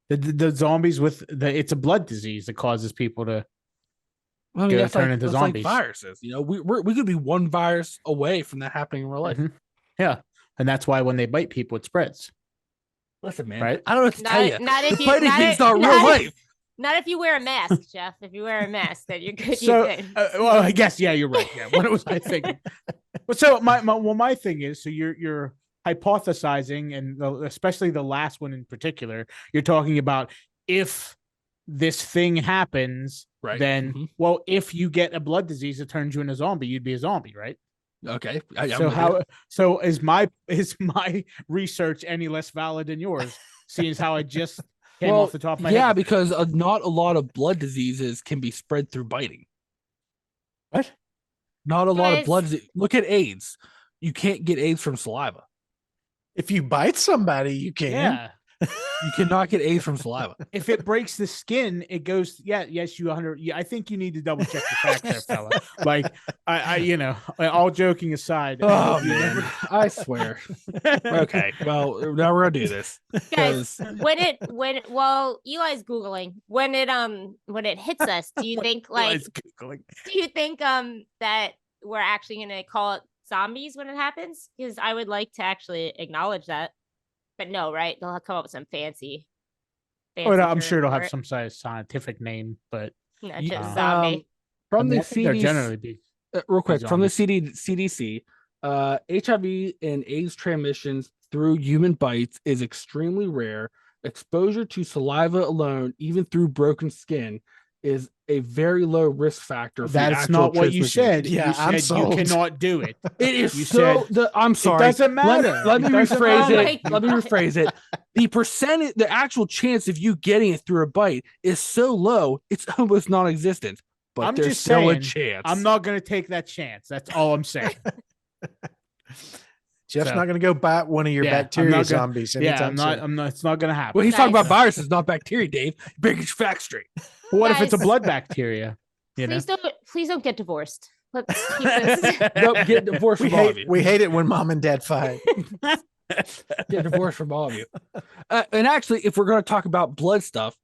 The zombies with it's a blood disease that causes people to. I mean, Go that's turn like, into that's like zombies. viruses. You know, we could be one virus away from that happening in real life. Mhm. Yeah, and that's why when they bite people, it spreads. Listen, man, Right? I don't know what to tell you. Not if you Fighting not things if- not real not if- life. Not if you wear a mask, Jeff. If you wear a mask, then you're good. So, you're good. well, I guess you're right. Yeah, what was I thinking? Well, so my thing is, so you're hypothesizing, and especially the last one in particular, you're talking about if this thing happens, Right. then Mhm. well, if you get a blood disease that turns you into a zombie, you'd be a zombie, right? Okay. So is my research any less valid than yours? Seeing as how I just came off the top of my yeah, head. because not a lot of blood diseases can be spread through biting. What? Not a lot of Guys. blood disease. Look at AIDS. You can't get AIDS from saliva. If you bite somebody, you can. Yeah. You cannot get AIDS from saliva. If it breaks the skin, it goes. Yeah, yes, you 100. Yeah, I think you need to double check the facts there, fella. Like, all joking aside. Oh you man, never- I swear. Okay, well now we're gonna do this. Guys, 'cause- while Eli's Googling, when it hits us, do you think like Eli's Googling. do you think that we're actually gonna call it zombies when it happens? Because I would like to actually acknowledge that. But no, right? They'll come up with some fancy Oh, no, I'm term sure it'll for have it. some sort of scientific name, but Not Yeah, just zombie. from I mean, the I think they're CDC, generally be. real quick, from the zombies. CDC, HIV and AIDS transmissions through human bites is extremely rare, exposure to saliva alone, even through broken skin, is a very low risk factor for the That's actual not what you transmission. said. Yeah, you I'm said you sold. cannot do it. It is You so. said I'm sorry. doesn't matter. Let me It doesn't rephrase matter. it. Let me rephrase it. The percentage, the actual chance of you getting it through a bite is so low, it's almost non-existent. But I'm there's just still a saying, chance. I'm not going to take that chance. That's all I'm saying. Jeff's So, not going to go bite one of your yeah, I'm bacteria not gonna- zombies. Yeah, anytime I'm not. soon. I'm not. It's not going to happen. Well, he's talking about Guys. viruses, not bacteria, Dave. You better get your facts straight. What if it's a Guys. blood bacteria? You know. Please don't get divorced. Let's keep this. Nope, get divorced We from all of hate, you. we hate it when mom and dad fight. Get divorced from all of you. And actually, if we're going to talk about blood stuff,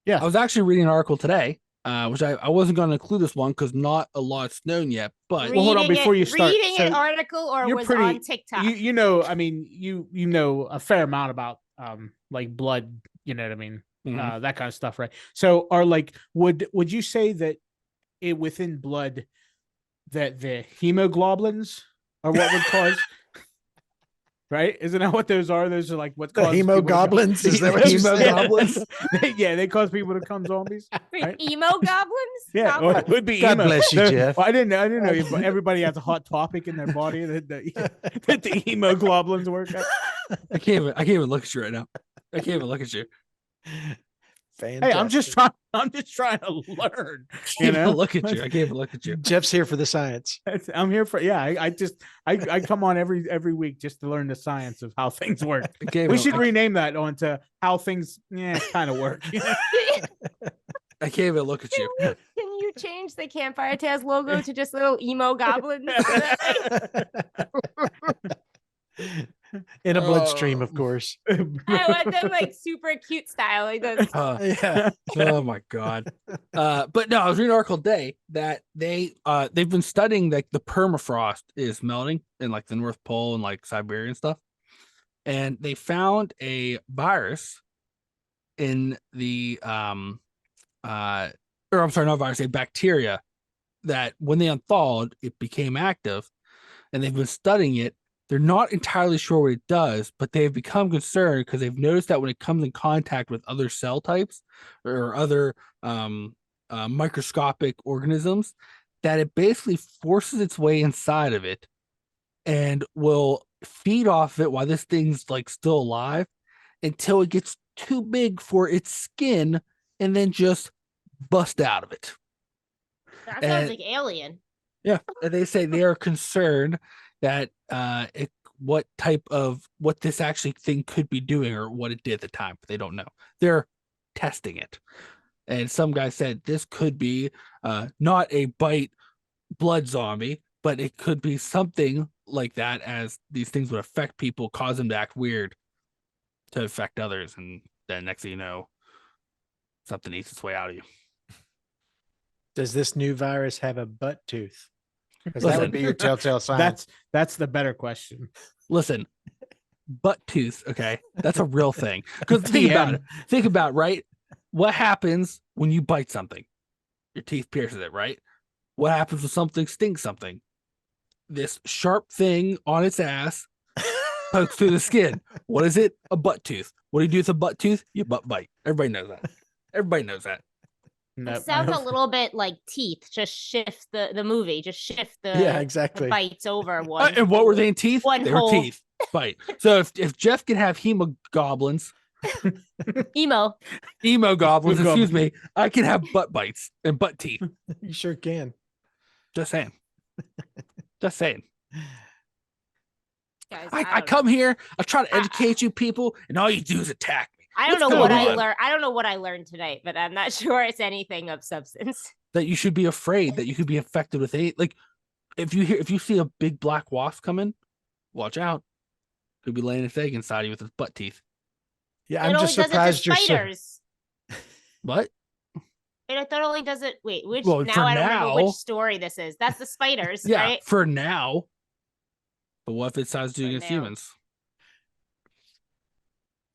Yeah. I was actually reading an article today, which I wasn't going to include this one because not a lot's known yet. But Well, hold on, before you start, Reading an so article or you're was pretty- on TikTok. you know, I mean, you know a fair amount about like blood. You know what I mean? Mhm. That kind of stuff, right? So, are like, would you say that it within blood that the hemoglobins are what would cause? Right? Isn't that what those are? Those are like what The cause people to go- hemogoblins? Is that what you're saying? Hemogoblins? Yeah, they cause people to become zombies. Right? Emo goblins? Yeah, or it Goblins? would be God emo. bless you, Jeff. Well, I didn't know if everybody has a hot topic in their body that that the hemoglobins work at. I can't even look at you right now. I can't even look at you. Fantastic. Hey, I'm just trying to learn. I You can't know, even look at you. I can't even look at you. Jeff's here for the science. I'm here for I come on every week just to learn the science of how things work. I can't We even- should I, rename that onto how things kind of work. You know? I can't even look at you. Can you change the Campfire Tales logo to just little emo goblins? In a bloodstream, of course. I want them like super cute style, like those. Yeah. Oh my god. But no, I was reading an article today that they've been studying like the permafrost is melting in like the North Pole and like Siberia and stuff. And they found a virus in the or I'm sorry, not virus, a bacteria that when they unthawed, it became active, and they've been studying it. They're not entirely sure what it does, but they've become concerned because they've noticed that when it comes in contact with other cell types or other microscopic organisms, that it basically forces its way inside of it and will feed off it while this thing's like still alive until it gets too big for its skin and then just bust out of it. That And- sounds like Alien. Yeah, and they say they are concerned that what this actually thing could be doing or what it did at the time, but they don't know. They're testing it. And some guy said this could be not a bite blood zombie, but it could be something like that, as these things would affect people, cause them to act weird, to affect others, and then next thing you know, something eats its way out of you. Does this new virus have a butt tooth? Because that Listen. would be your telltale sign. That's the better question. Listen, butt tooth, okay, that's a real thing. Because think about it. Think about, right? What happens when you bite something? Your teeth pierces it, right? What happens when something stings something? This sharp thing on its ass pokes through the skin. What is it? A butt tooth. What do you do with a butt tooth? You butt bite. Everybody knows that. Everybody knows that. Nope. It sounds a little bit like Teeth. Just shift the movie. Just shift the, yeah, the exactly. bites over one. And what were they in teeth? One They whole- were teeth. Bite. So if Jeff can have hemogoblins, Emo. emogoblins, Hemogoblins. excuse me, I can have butt bites and butt teeth. You sure can. Just saying. Just saying. Guys, I don't come know. here, I try to educate you people, and all you do is attack me. I don't What's know what going I on? learned. I don't know what I learned tonight, but I'm not sure it's anything of substance. That you should be afraid that you could be infected with a like if you see a big black wasp coming, watch out. Could be laying its egg inside you with its butt teeth. Yeah, It I'm only just does it to surprised you're so. spiders. What? And it only does it. Wait, which Well, now for I don't remember now- which story this is. That's the spiders, Yeah, right? for now. But what if it starts doing For against now. humans?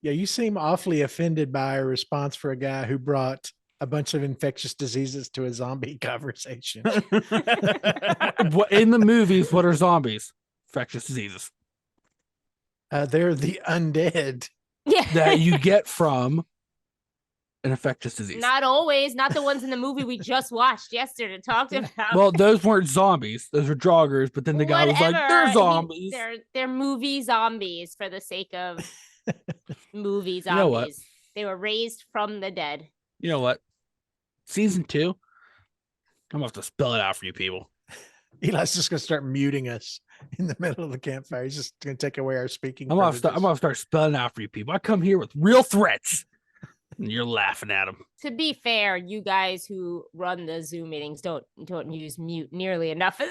Yeah, you seem awfully offended by a response for a guy who brought a bunch of infectious diseases to a zombie conversation. What in the movies? What are zombies? Infectious diseases. They're the undead. Yeah. that you get from an infectious disease. Not always. Not the ones in the movie we just watched yesterday. Talked about. Well, those weren't zombies; those were joggers. But then the guy was like, "They're zombies." They're movie zombies for the sake of movie zombies. You know what? They were raised from the dead. You know what? Season 2, I'm gonna have to spell it out for you people. Eli's just gonna start muting us in the middle of the campfire. He's just gonna take away our speaking. I'm gonna start spelling it out for you people. I come here with real threats, and you're laughing at them. To be fair, you guys who run the Zoom meetings don't use mute nearly enough as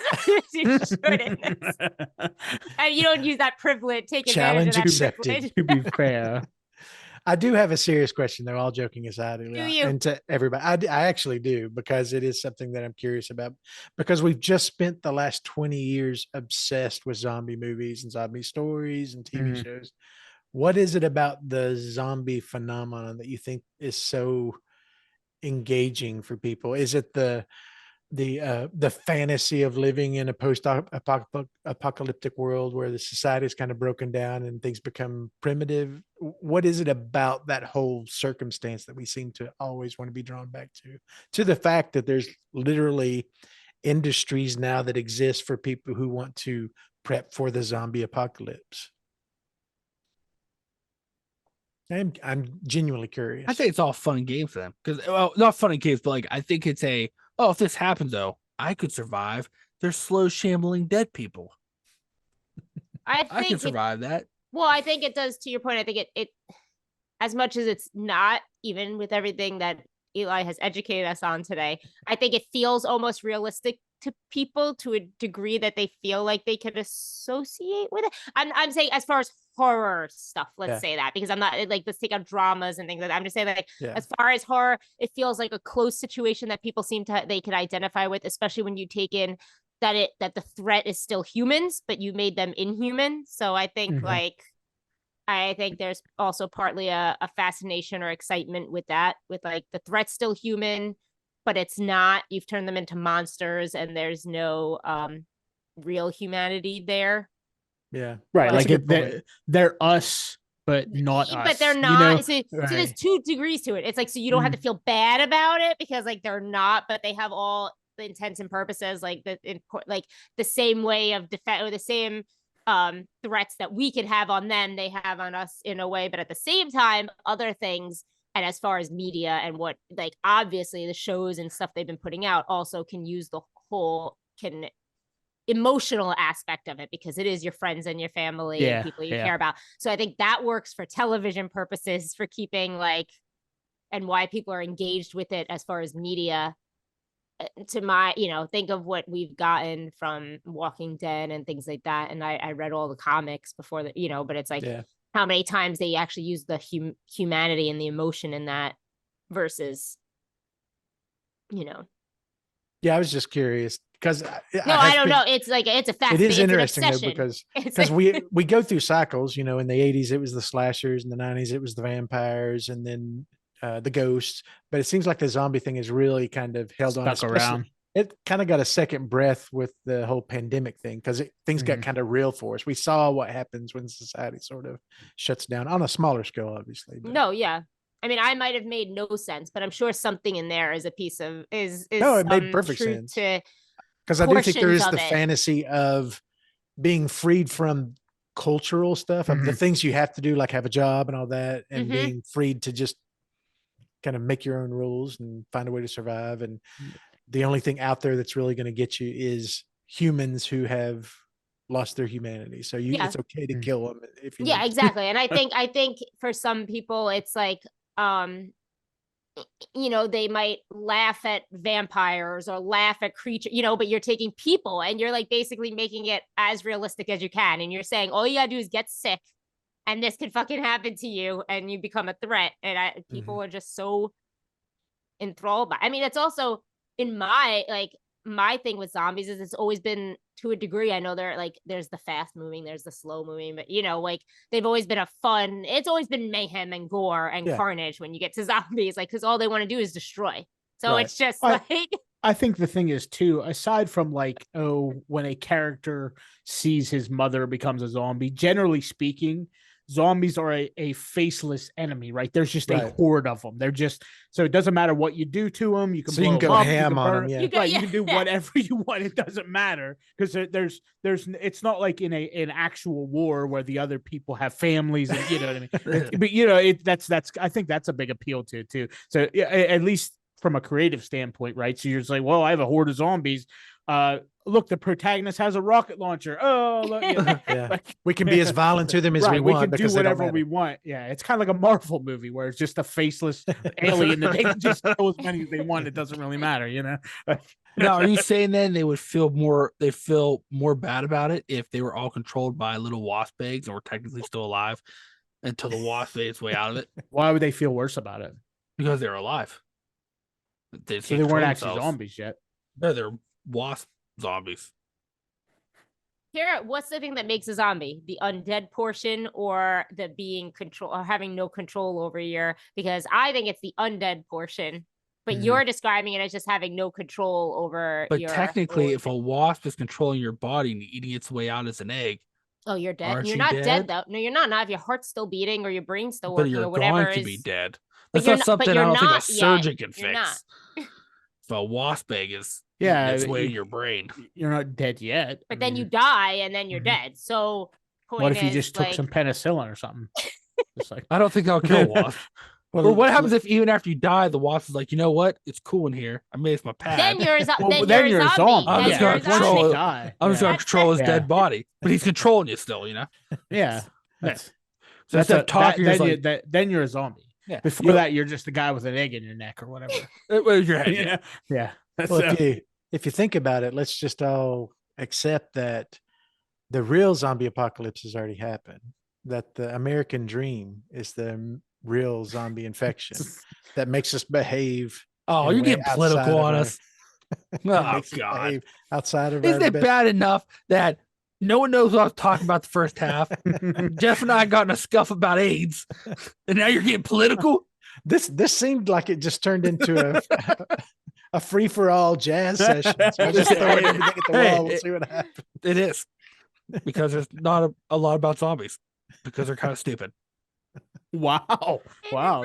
you should. And you don't use that privilege. Take advantage Challenge of that accepted. privilege. To be fair. I do have a serious question, though. All joking aside, Do you? and to everybody, I actually do, because it is something that I'm curious about. Because we've just spent the last 20 years obsessed with zombie movies and zombie stories and TV shows. What is it about the zombie phenomenon that you think is so engaging for people? Is it the fantasy of living in a post-apocalyptic world where the society is kind of broken down and things become primitive? What is it about that whole circumstance that we seem to always want to be drawn back to the fact that there's literally industries now that exist for people who want to prep for the zombie apocalypse? I'm genuinely curious. I think it's all fun and games for them because, well, not fun and games, but like I think it's if this happens though, I could survive. They're slow, shambling dead people. I can survive that. Well, I think it does. To your point, I think it as much as it's not, even with everything that Eli has educated us on today, I think it feels almost realistic to people to a degree that they feel like they could associate with it. I'm saying as far as horror stuff, let's say that, because I'm not like, let's take out dramas and things like that. I'm just saying like as far as horror, it feels like a close situation that people they could identify with, especially when you take in that the threat is still humans, but you made them inhuman. So I think I think there's also partly a fascination or excitement with that, with like the threat's still human, but it's not. You've turned them into monsters and there's no real humanity there. Yeah. Right. Well, like they're us, but not us. But they're not. You know? So there's 2 degrees to it. It's like, so you don't have to feel bad about it because like they're not, but they have all the intents and purposes, like the same way of defense, or the same threats that we could have on them, they have on us in a way. But at the same time, other things, and as far as media and what, like, obviously the shows and stuff they've been putting out also can use the whole emotional aspect of it, because it is your friends and your family and people you care about. So I think that works for television purposes, for keeping like, and why people are engaged with it as far as media. To my, think of what we've gotten from Walking Dead and things like that. And I read all the comics before that, but it's like how many times they actually use the humanity and the emotion in that versus, Yeah, I was just curious because I don't know. It's like, it's a fact. It is interesting though, because we go through cycles. In the 80s it was the slashers, in the 90s it was the vampires, and then the ghosts. But it seems like the zombie thing is really kind of held on around. It kind of got a second breath with the whole pandemic thing, because things got kind of real for us. We saw what happens when society sort of shuts down on a smaller scale, obviously. But. No, yeah. I mean, I might have made no sense, but I'm sure something in there is a piece of no, it made perfect sense. Because I do think there is the fantasy of being freed from cultural stuff, of the things you have to do, like have a job and all that, and being freed to just kind of make your own rules and find a way to survive. And the only thing out there that's really going to get you is humans who have lost their humanity. So it's okay to kill them if you. Yeah, exactly. And I think for some people it's like, they might laugh at vampires or laugh at creatures, but you're taking people and you're like basically making it as realistic as you can. And you're saying all you gotta do is get sick and this could fucking happen to you and you become a threat. And people are just so enthralled by. I mean, it's also in my thing with zombies is it's always been, to a degree, I know there's the fast moving, there's the slow moving, but like they've always been it's always been mayhem and gore and carnage when you get to zombies, like, because all they want to do is destroy. So it's just I think the thing is too, aside from like, when a character sees his mother becomes a zombie, generally speaking, zombies are a faceless enemy, right? There's just a horde of them. They're just, so it doesn't matter what you do to them. You can blow them up, ham on them. Yeah, you can do whatever you want. It doesn't matter because there's it's not like in an actual war where the other people have families and you know what I mean. But you know, that's I think that's a big appeal to it too. So at least from a creative standpoint, right? So you're just like, well, I have a horde of zombies. Look, the protagonist has a rocket launcher. Oh, look, you know, like, we can be as violent to them as we want. We can do whatever we want. Yeah, it's kind of like a Marvel movie where it's just a faceless alien that they can just kill as many as they want. It doesn't really matter, you know. Now, are you saying then they would feel more bad about it if they were all controlled by little wasp eggs and were technically still alive until the wasp ate its way out of it? Why would they feel worse about it? Because they're alive. So they weren't actually zombies yet. No, they're wasp zombies. Here, what's the thing that makes a zombie? The undead portion or the being control or having no control over your? Because I think it's the undead portion, but you're describing it as just having no control over. But technically, if a wasp is controlling your body and eating its way out as an egg, oh, you're dead. You're not dead though. No, you're not. Not if your heart's still beating or your brain's still working or whatever. But you're going to be dead. That's not something I don't think a surgeon can fix. If a wasp egg is its way in your brain, you're not dead yet. But then you die and then you're dead. So what if you just took some penicillin or something? Just like, I don't think I'll kill a wasp. Or what happens if even after you die, the wasp is like, you know what? It's cool in here. I made it my pad. Then you're a zombie. I'm just going to control his dead body, but he's controlling you still. You know? Yeah. Then you're a zombie. Yeah. Before that, you're just the guy with an egg in your neck or whatever. Your head. Yeah. Well, if you think about it, let's just all accept that the real zombie apocalypse has already happened. That the American dream is the real zombie infection that makes us behave. Oh, you're getting political on us. Oh God! Outside of isn't it bad enough that no one knows what I was talking about the first half? Jeff and I got in a scuff about AIDS, and now you're getting political. This seemed like it just turned into a free for all jazz session. So just throwing everything at the wall. We'll see what happens. It is because there's not a lot about zombies because they're kind of stupid. Wow.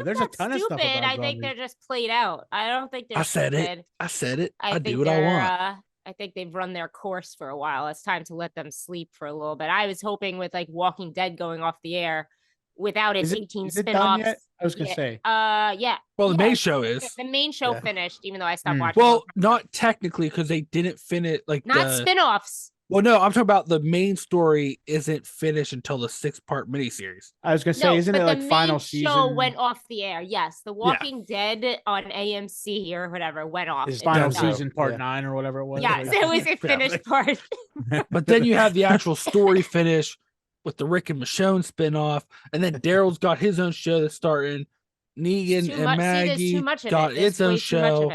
There's a ton of stuff about I think they're just played out. I don't think they're stupid. I said it. I do what I want. I think they've run their course for a while. It's time to let them sleep for a little bit. I was hoping with like Walking Dead going off the air without its 18 spin-offs. I was gonna say. Yeah. Well, the main show is. The main show finished, even though I stopped watching. Well, not technically because they didn't finish not spin-offs. Well, no, I'm talking about the main story isn't finished until the 6-part miniseries. I was gonna say, isn't it like final season? The show went off the air. Yes, The Walking Dead on AMC or whatever went off. It's final season, part 9 or whatever it was. Yeah, so it was a finished part. But then you have the actual story finish with the Rick and Michonne spinoff, and then Daryl's got his own show that's starting. Negan and Maggie got its own show.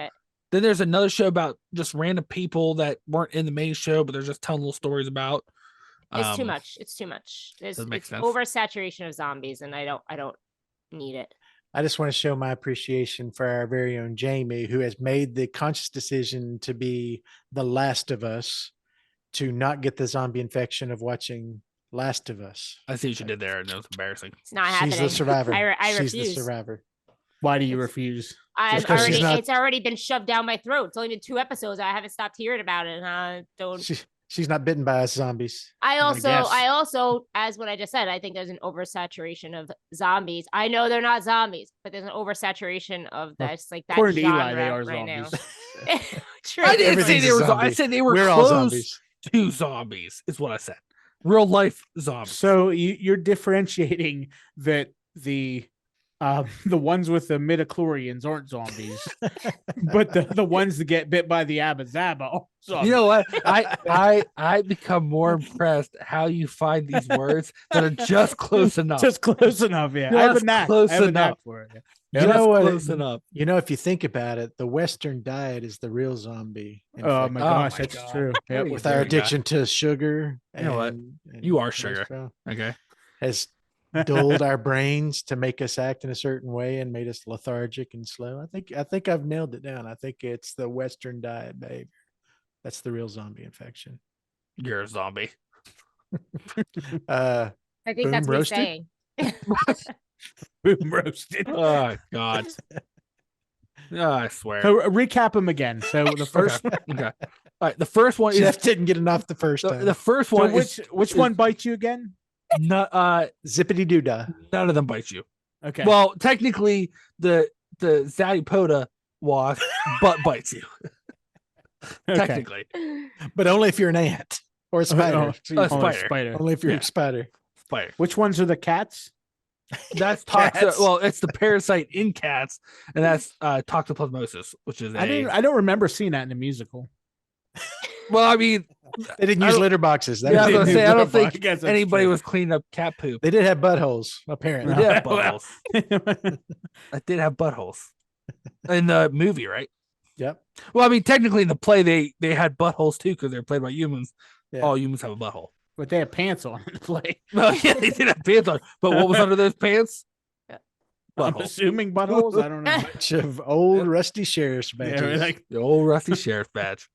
Then there's another show about just random people that weren't in the main show, but they're just telling little stories about. It's too much. It's too much. It's oversaturation of zombies, and I don't need it. I just want to show my appreciation for our very own Jaime, who has made the conscious decision to be the Last of Us, to not get the zombie infection of watching Last of Us. I see what you did there, and it was embarrassing. It's not happening. She's the survivor. I refuse. She's the survivor. Why do you refuse? It's already been shoved down my throat. It's only been 2 episodes. I haven't stopped hearing about it. And I don't. She's not bitten by us zombies. I also, as what I just said, I think there's an oversaturation of zombies. I know they're not zombies, but there's an oversaturation of this, like that according genre to Eli, they are right zombies. Now. I didn't say they were. I said they were close to zombies. Is what I said. Real life zombies. So you're differentiating that the ones with the midichlorians aren't zombies, but the ones that get bit by the Abba-Zaba are zombies. You know what? I become more impressed how you find these words that are just close enough. Just close enough, yeah. Just I have a knack. Close I have enough. A knack for it. Yeah. You know what? Close enough. You know, if you think about it, the Western diet is the real zombie. Oh my gosh, that's true. Yep. With our addiction to sugar. You know what? You are sugar. Okay. Has dulled our brains to make us act in a certain way and made us lethargic and slow. I think I've nailed it down. I think it's the Western diet behavior. That's the real zombie infection. You're a zombie. I think that's what he's saying. Boom roasted. Oh God. Oh, I swear. So recap them again. So the first okay. All right. The first one Jeff is didn't get enough the first time. the first one. So which one bites you again? Not Zippity doo dah. none of them bite you. Okay. Well, technically, the Zatypoda wasp butt bites you. Okay. Technically, But only if you're an ant or a spider. a spider. Only if you're a spider. Spider. Which ones are the cats? That's Cats. toxic. Well, it's the parasite in cats, and that's toxoplasmosis, which is I don't remember seeing that in the musical. Well, I mean, They didn't use litter boxes. That yeah, I was was gonna it. say I don't I think guess that's anybody true. was cleaning up cat poop. They did have buttholes, apparently. They did have Well. buttholes. I did have buttholes in the movie, right? Yep. Well, I mean, technically in the play they had buttholes too because they're played by humans. Yeah. All humans have a butthole. But they have pants on in the play. Well, yeah, they did have pants on, but what was under those pants? I'm Butthole. assuming buttholes. I don't know. Bunch of old rusty sheriff's badges. Yeah, like The old rusty sheriff badge.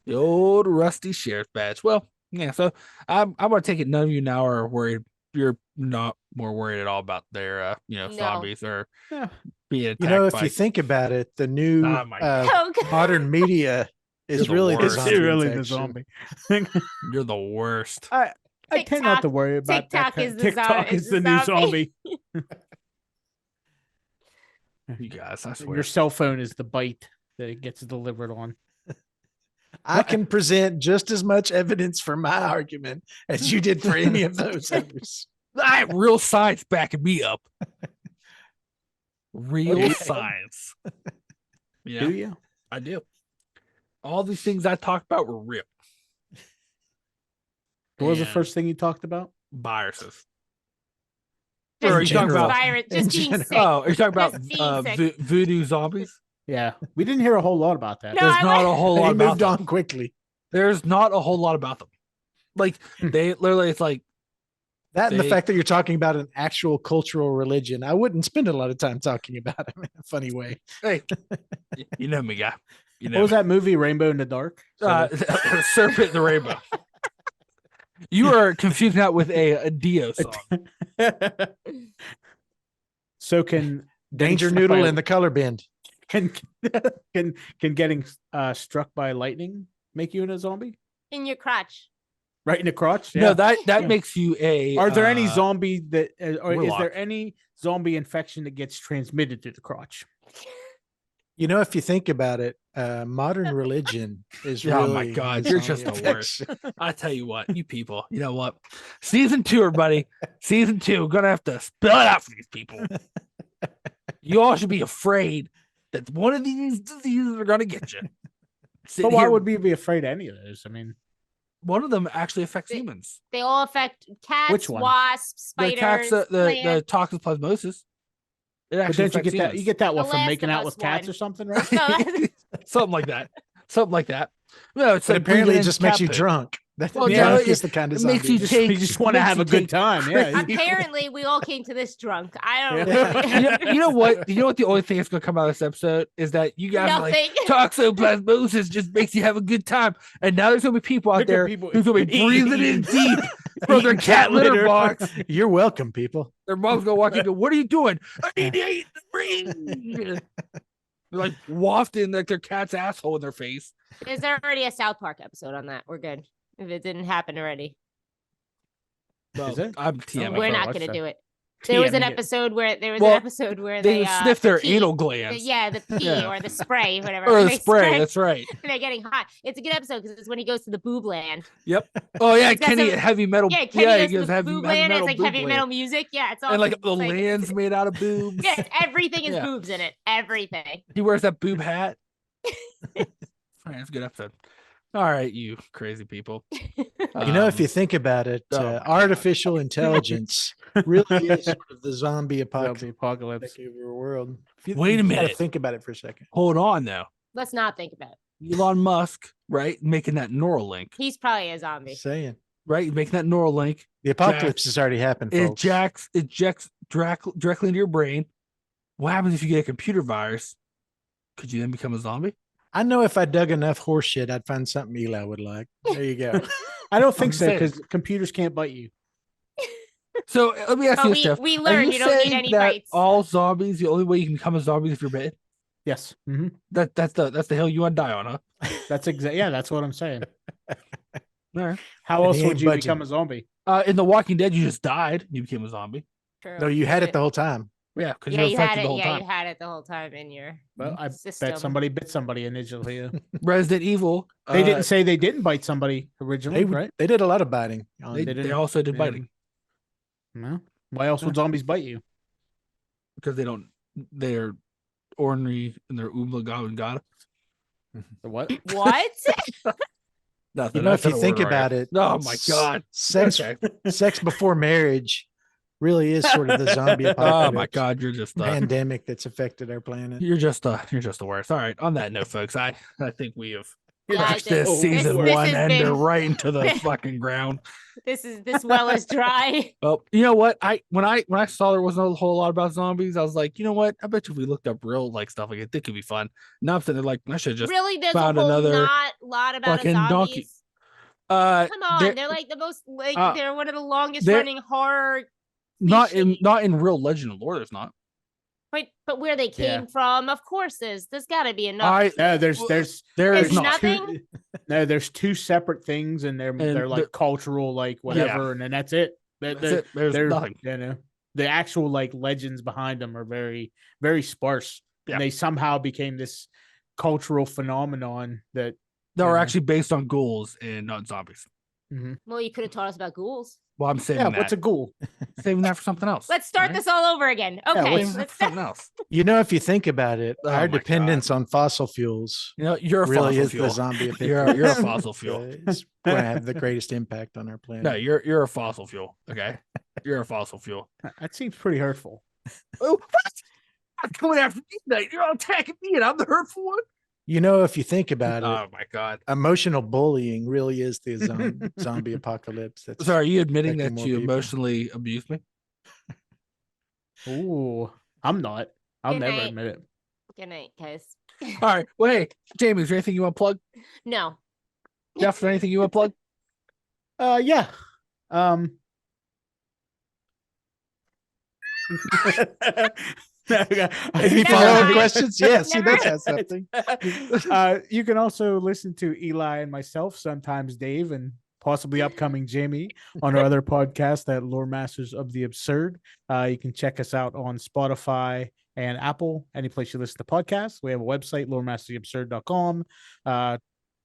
The old rusty sheriff badge. Well, yeah. So I'm gonna take it. None of you now are worried. You're not more worried at all about their No. zombies or Yeah. being attacked You know, if by. you think about it, the new Oh, my Oh, God. modern media is You're the really the worst. zombie it's really the infection. zombie. You're the worst. I tend not TikTok- to worry about TikTok that. is the TikTok zo- is is the the new zombie. zombie. You guys, I swear. Your cell phone is the bite that it gets delivered on. I can present just as much evidence for my argument as you did for any of those others. I have real science backing me up. Real Okay. science. Yeah, Do you? I do. All these things I talked about were real. What was the And first thing you talked about? viruses? Just Or are you talking being about- virus, in just being general. sick. Oh, are you talking about Just being sick. voodoo zombies? Yeah, we didn't hear a whole lot about that. No, There's I not like- a whole lot He about moved them. on quickly. There's not a whole lot about them. Like they literally, it's like That and the They- fact that you're talking about an actual cultural religion, I wouldn't spend a lot of time talking about it in a funny way. hey, you know me, guy. You know What was me. that movie, Rainbow in the Dark? Serpent in the Rainbow. You are confusing that with a Dio song. So can Danger struck Noodle by- and the color bend. can getting struck by lightning make you a zombie? In your crotch. Right in the crotch? No, Yeah. that Yeah. makes you a. Are there any zombie that, or is warlock. there any zombie infection that gets transmitted through the crotch? You know, if you think about it, modern religion is Oh really. my God, a you're zombie just the worst. infection. I tell you what, you people. You know what? Season 2, everybody. Season 2. Gonna have to spell it out for these people. You all should be afraid that one of these diseases are gonna get you. But why would we be afraid of any of those? I mean, one of them actually affects They- humans? They all affect cats, Which one? wasps, The spiders, the toxoplasmosis. It but actually don't you affects get that? You humans. get that one The from Last making of out Us with cats one. or something, right? plants. Something like that. Something like that. No, it's But like apparently, breathing it in just makes cat you poop. drunk. That Well, yeah, drunk it- is the kind of it makes zombie. you take- You just want to makes have you a good take time. Yeah. Apparently, we all came to this drunk. I don't Yeah. really. You know what? You know what? The only thing that's gonna come out of this episode is that you guys are like Nothing. toxoplasmosis just makes you have a good time, and now there's gonna be people out Look at there people who's gonna be breathing in eating- deep from their eating cat litter box. You're welcome, people. Their mom's gonna watch you go, "What are you doing?" I need to eat the breathe. They're like wafting like their cat's asshole in their face. Is there already a South Park episode on that? We're good. If it didn't happen already, Well, Is it? I'm TMing. we're I'll not watch going to that. do it. There was an TMing it. episode where They sniff their pee. anal glands. Yeah, the pee Yeah. or the spray, whatever. Or when the they spray. That's right. and they're getting hot. It's a good episode because it's when he goes to the boob land. Oh yeah, He's got Kenny some- heavy metal. Yeah, Kenny he goes to goes the heavy, boob heavy land. metal It's like boob heavy land. metal music. Yeah, it's all And like it's the like- land's made out of boobs. Yeah, everything is Yeah. boobs in it. Everything. He wears that boob hat. That's a good episode. All right, you crazy people. You know, if you think about it, oh my God. artificial intelligence really is sort of the zombie Zombie apocalypse apocalypse. take over the world. If you, Wait a you gotta minute. think about it for a second. hold on though, Let's not think about it. Elon Musk, right, making that neural link, He's probably a zombie. Saying right, making that neural link. the apocalypse has already happened, It folks. ejects directly into your brain. What happens if you get a computer virus? Could you then become a zombie? I know if I dug enough horse shit, I'd find something Eli would like. There you go. I don't think so saying. because computers can't bite you. So let me ask you this, Jeff. We Are learned you don't need any bites. All zombies, the only way you can become a zombie is if you're bitten? Yes. That's the hill you want to die on, huh? That's yeah, that's what I'm saying. All right. How else would you become a zombie? In The Walking Dead, you just died. You became a zombie. True. No, you had it the whole time. Yeah, because you're infected the whole time. You had it the whole time in your system. Bet somebody bit somebody initially. Resident Evil. They didn't say they didn't bite somebody originally, right? They did a lot of biting. They also did biting. No. Why else would zombies bite you? Because they're ornery and they're oomla What? What? Nothing. If you think about it, oh my god, sex before marriage really is sort of the zombie apocalypse. Oh my god, you're just pandemic that's affected our planet. You're just the worst. All right. On that note, folks, I think we have crashed this season one ender right into the fucking ground. This well is dry. Well, you know what? When I saw there wasn't a whole lot about zombies, I was like, you know what? I bet you if we looked up real stuff like it, it could be fun. Now I'm sitting there like I should just really there's found a whole another lot about fucking zombies. donkey. Come on, they're like the most they're one of the longest running horror. Not in real legend and lore. There's not. But where they came from, of course, there's got to be enough. There's nothing. No, there's two separate things, and they're like cultural, like whatever, and then that's it. There's nothing. The actual like legends behind them are very, very sparse, and they somehow became this cultural phenomenon that were actually based on ghouls and not zombies. Mm-hmm. Well, you could have taught us about ghouls. Well, I'm saving that. What's a ghoul? Saving that for something else. Let's start this all over again. Okay, let's something else. If you think about it, our dependence on fossil fuels, you're a really fossil is fuel. the zombie. You're a fossil fuel. It's going to have the greatest impact on our planet. No, you're a fossil fuel. Okay, you're a fossil fuel. That seems pretty hurtful. Oh, what? I'm coming after me tonight. You're all attacking me, and I'm the hurtful one. If you think about it, oh my god, emotional bullying really is the zombie apocalypse. So, are you admitting that you emotionally abused me? Ooh, I'm not. I'll never admit it. Good night, guys. All right. Well, hey, Jamie, is there anything you want to plug? No. Jeff, is there anything you want to plug? Yeah. Any follow-up questions? Yes, he does have something. You can also listen to Eli and myself, sometimes Dave, and possibly upcoming Jamie on our other podcast at Lore Masters of the Absurd. You can check us out on Spotify and Apple, any place you listen to podcasts. We have a website, loremastersoftheabsurd.com,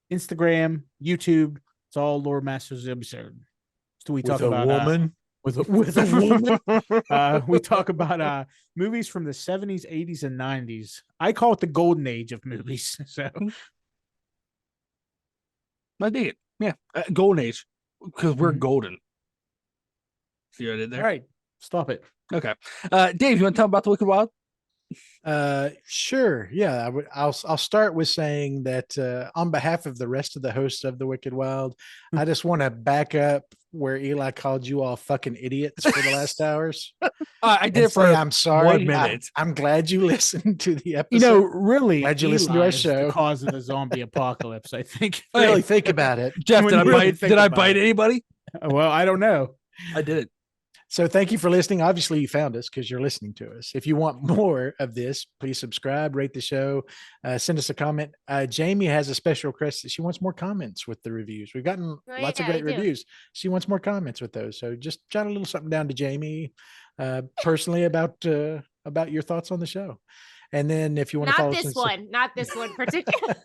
Instagram, YouTube. It's all Lore Masters of the Absurd. So we talk about woman. With a woman. We talk about movies from the 70s, 80s, and 90s. I call it the golden age of movies. So I dig it. Yeah. Golden age. Because we're golden. See what I did there? All right. Stop it. Okay. Dave, you want to tell me about the Wicked Wild? Sure. Yeah, I'll start with saying that on behalf of the rest of the hosts of the Wicked Wild, I just want to back up where Eli called you all fucking idiots for the last hours. I did for I'm sorry. 1 minute. I'm glad you listened to the episode. Really, glad you listened to our show. The cause of the zombie apocalypse, I think. Really think about it, Jeff. Did I bite anybody? Well, I don't know. I did it. So thank you for listening. Obviously, you found us because you're listening to us. If you want more of this, please subscribe, rate the show, send us a comment. Jamie has a special request that she wants more comments with the reviews. We've gotten lots of great reviews. She wants more comments with those. So just jot a little something down to Jamie personally about your thoughts on the show. And then if you want to follow us not this one particular.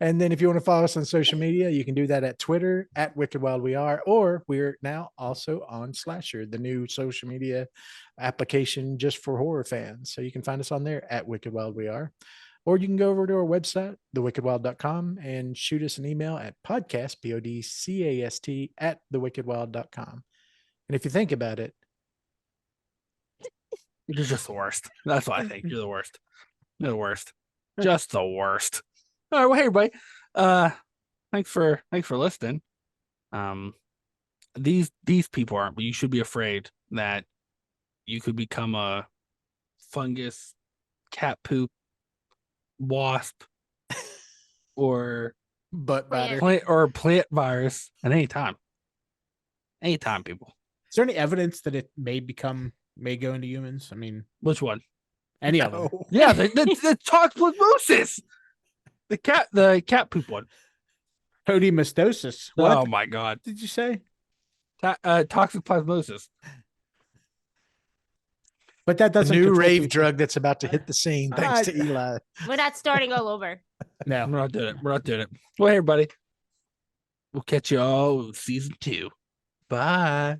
And then if you want to follow us on social media, you can do that at Twitter at Wicked Wild We Are, or we're now also on Slasher, the new social media application just for horror fans. So you can find us on there at Wicked Wild We Are, or you can go over to our website, thewickedwild.com, and shoot us an email at podcast, podcast, at thewickedwild.com. And if you think about it, you're just the worst. That's what I think. You're the worst. You're the worst. Just the worst. All right, well, hey everybody. Thanks for listening. These people aren't, but you should be afraid that you could become a fungus, cat poop, wasp, or butt batter, plant virus at any time. Anytime, people. there any evidence that it may go into humans? I mean, which one? Any of them? Yeah, the toxoplasmosis. The cat poop one. Hodemastosis. What? Oh my god! Did you say? Toxoplasmosis. But that doesn't. A new rave drug that's about to hit the scene, thanks to Eli. We're not starting all over. No, we're not doing it. Well, hey, everybody. We'll catch you all season 2. Bye.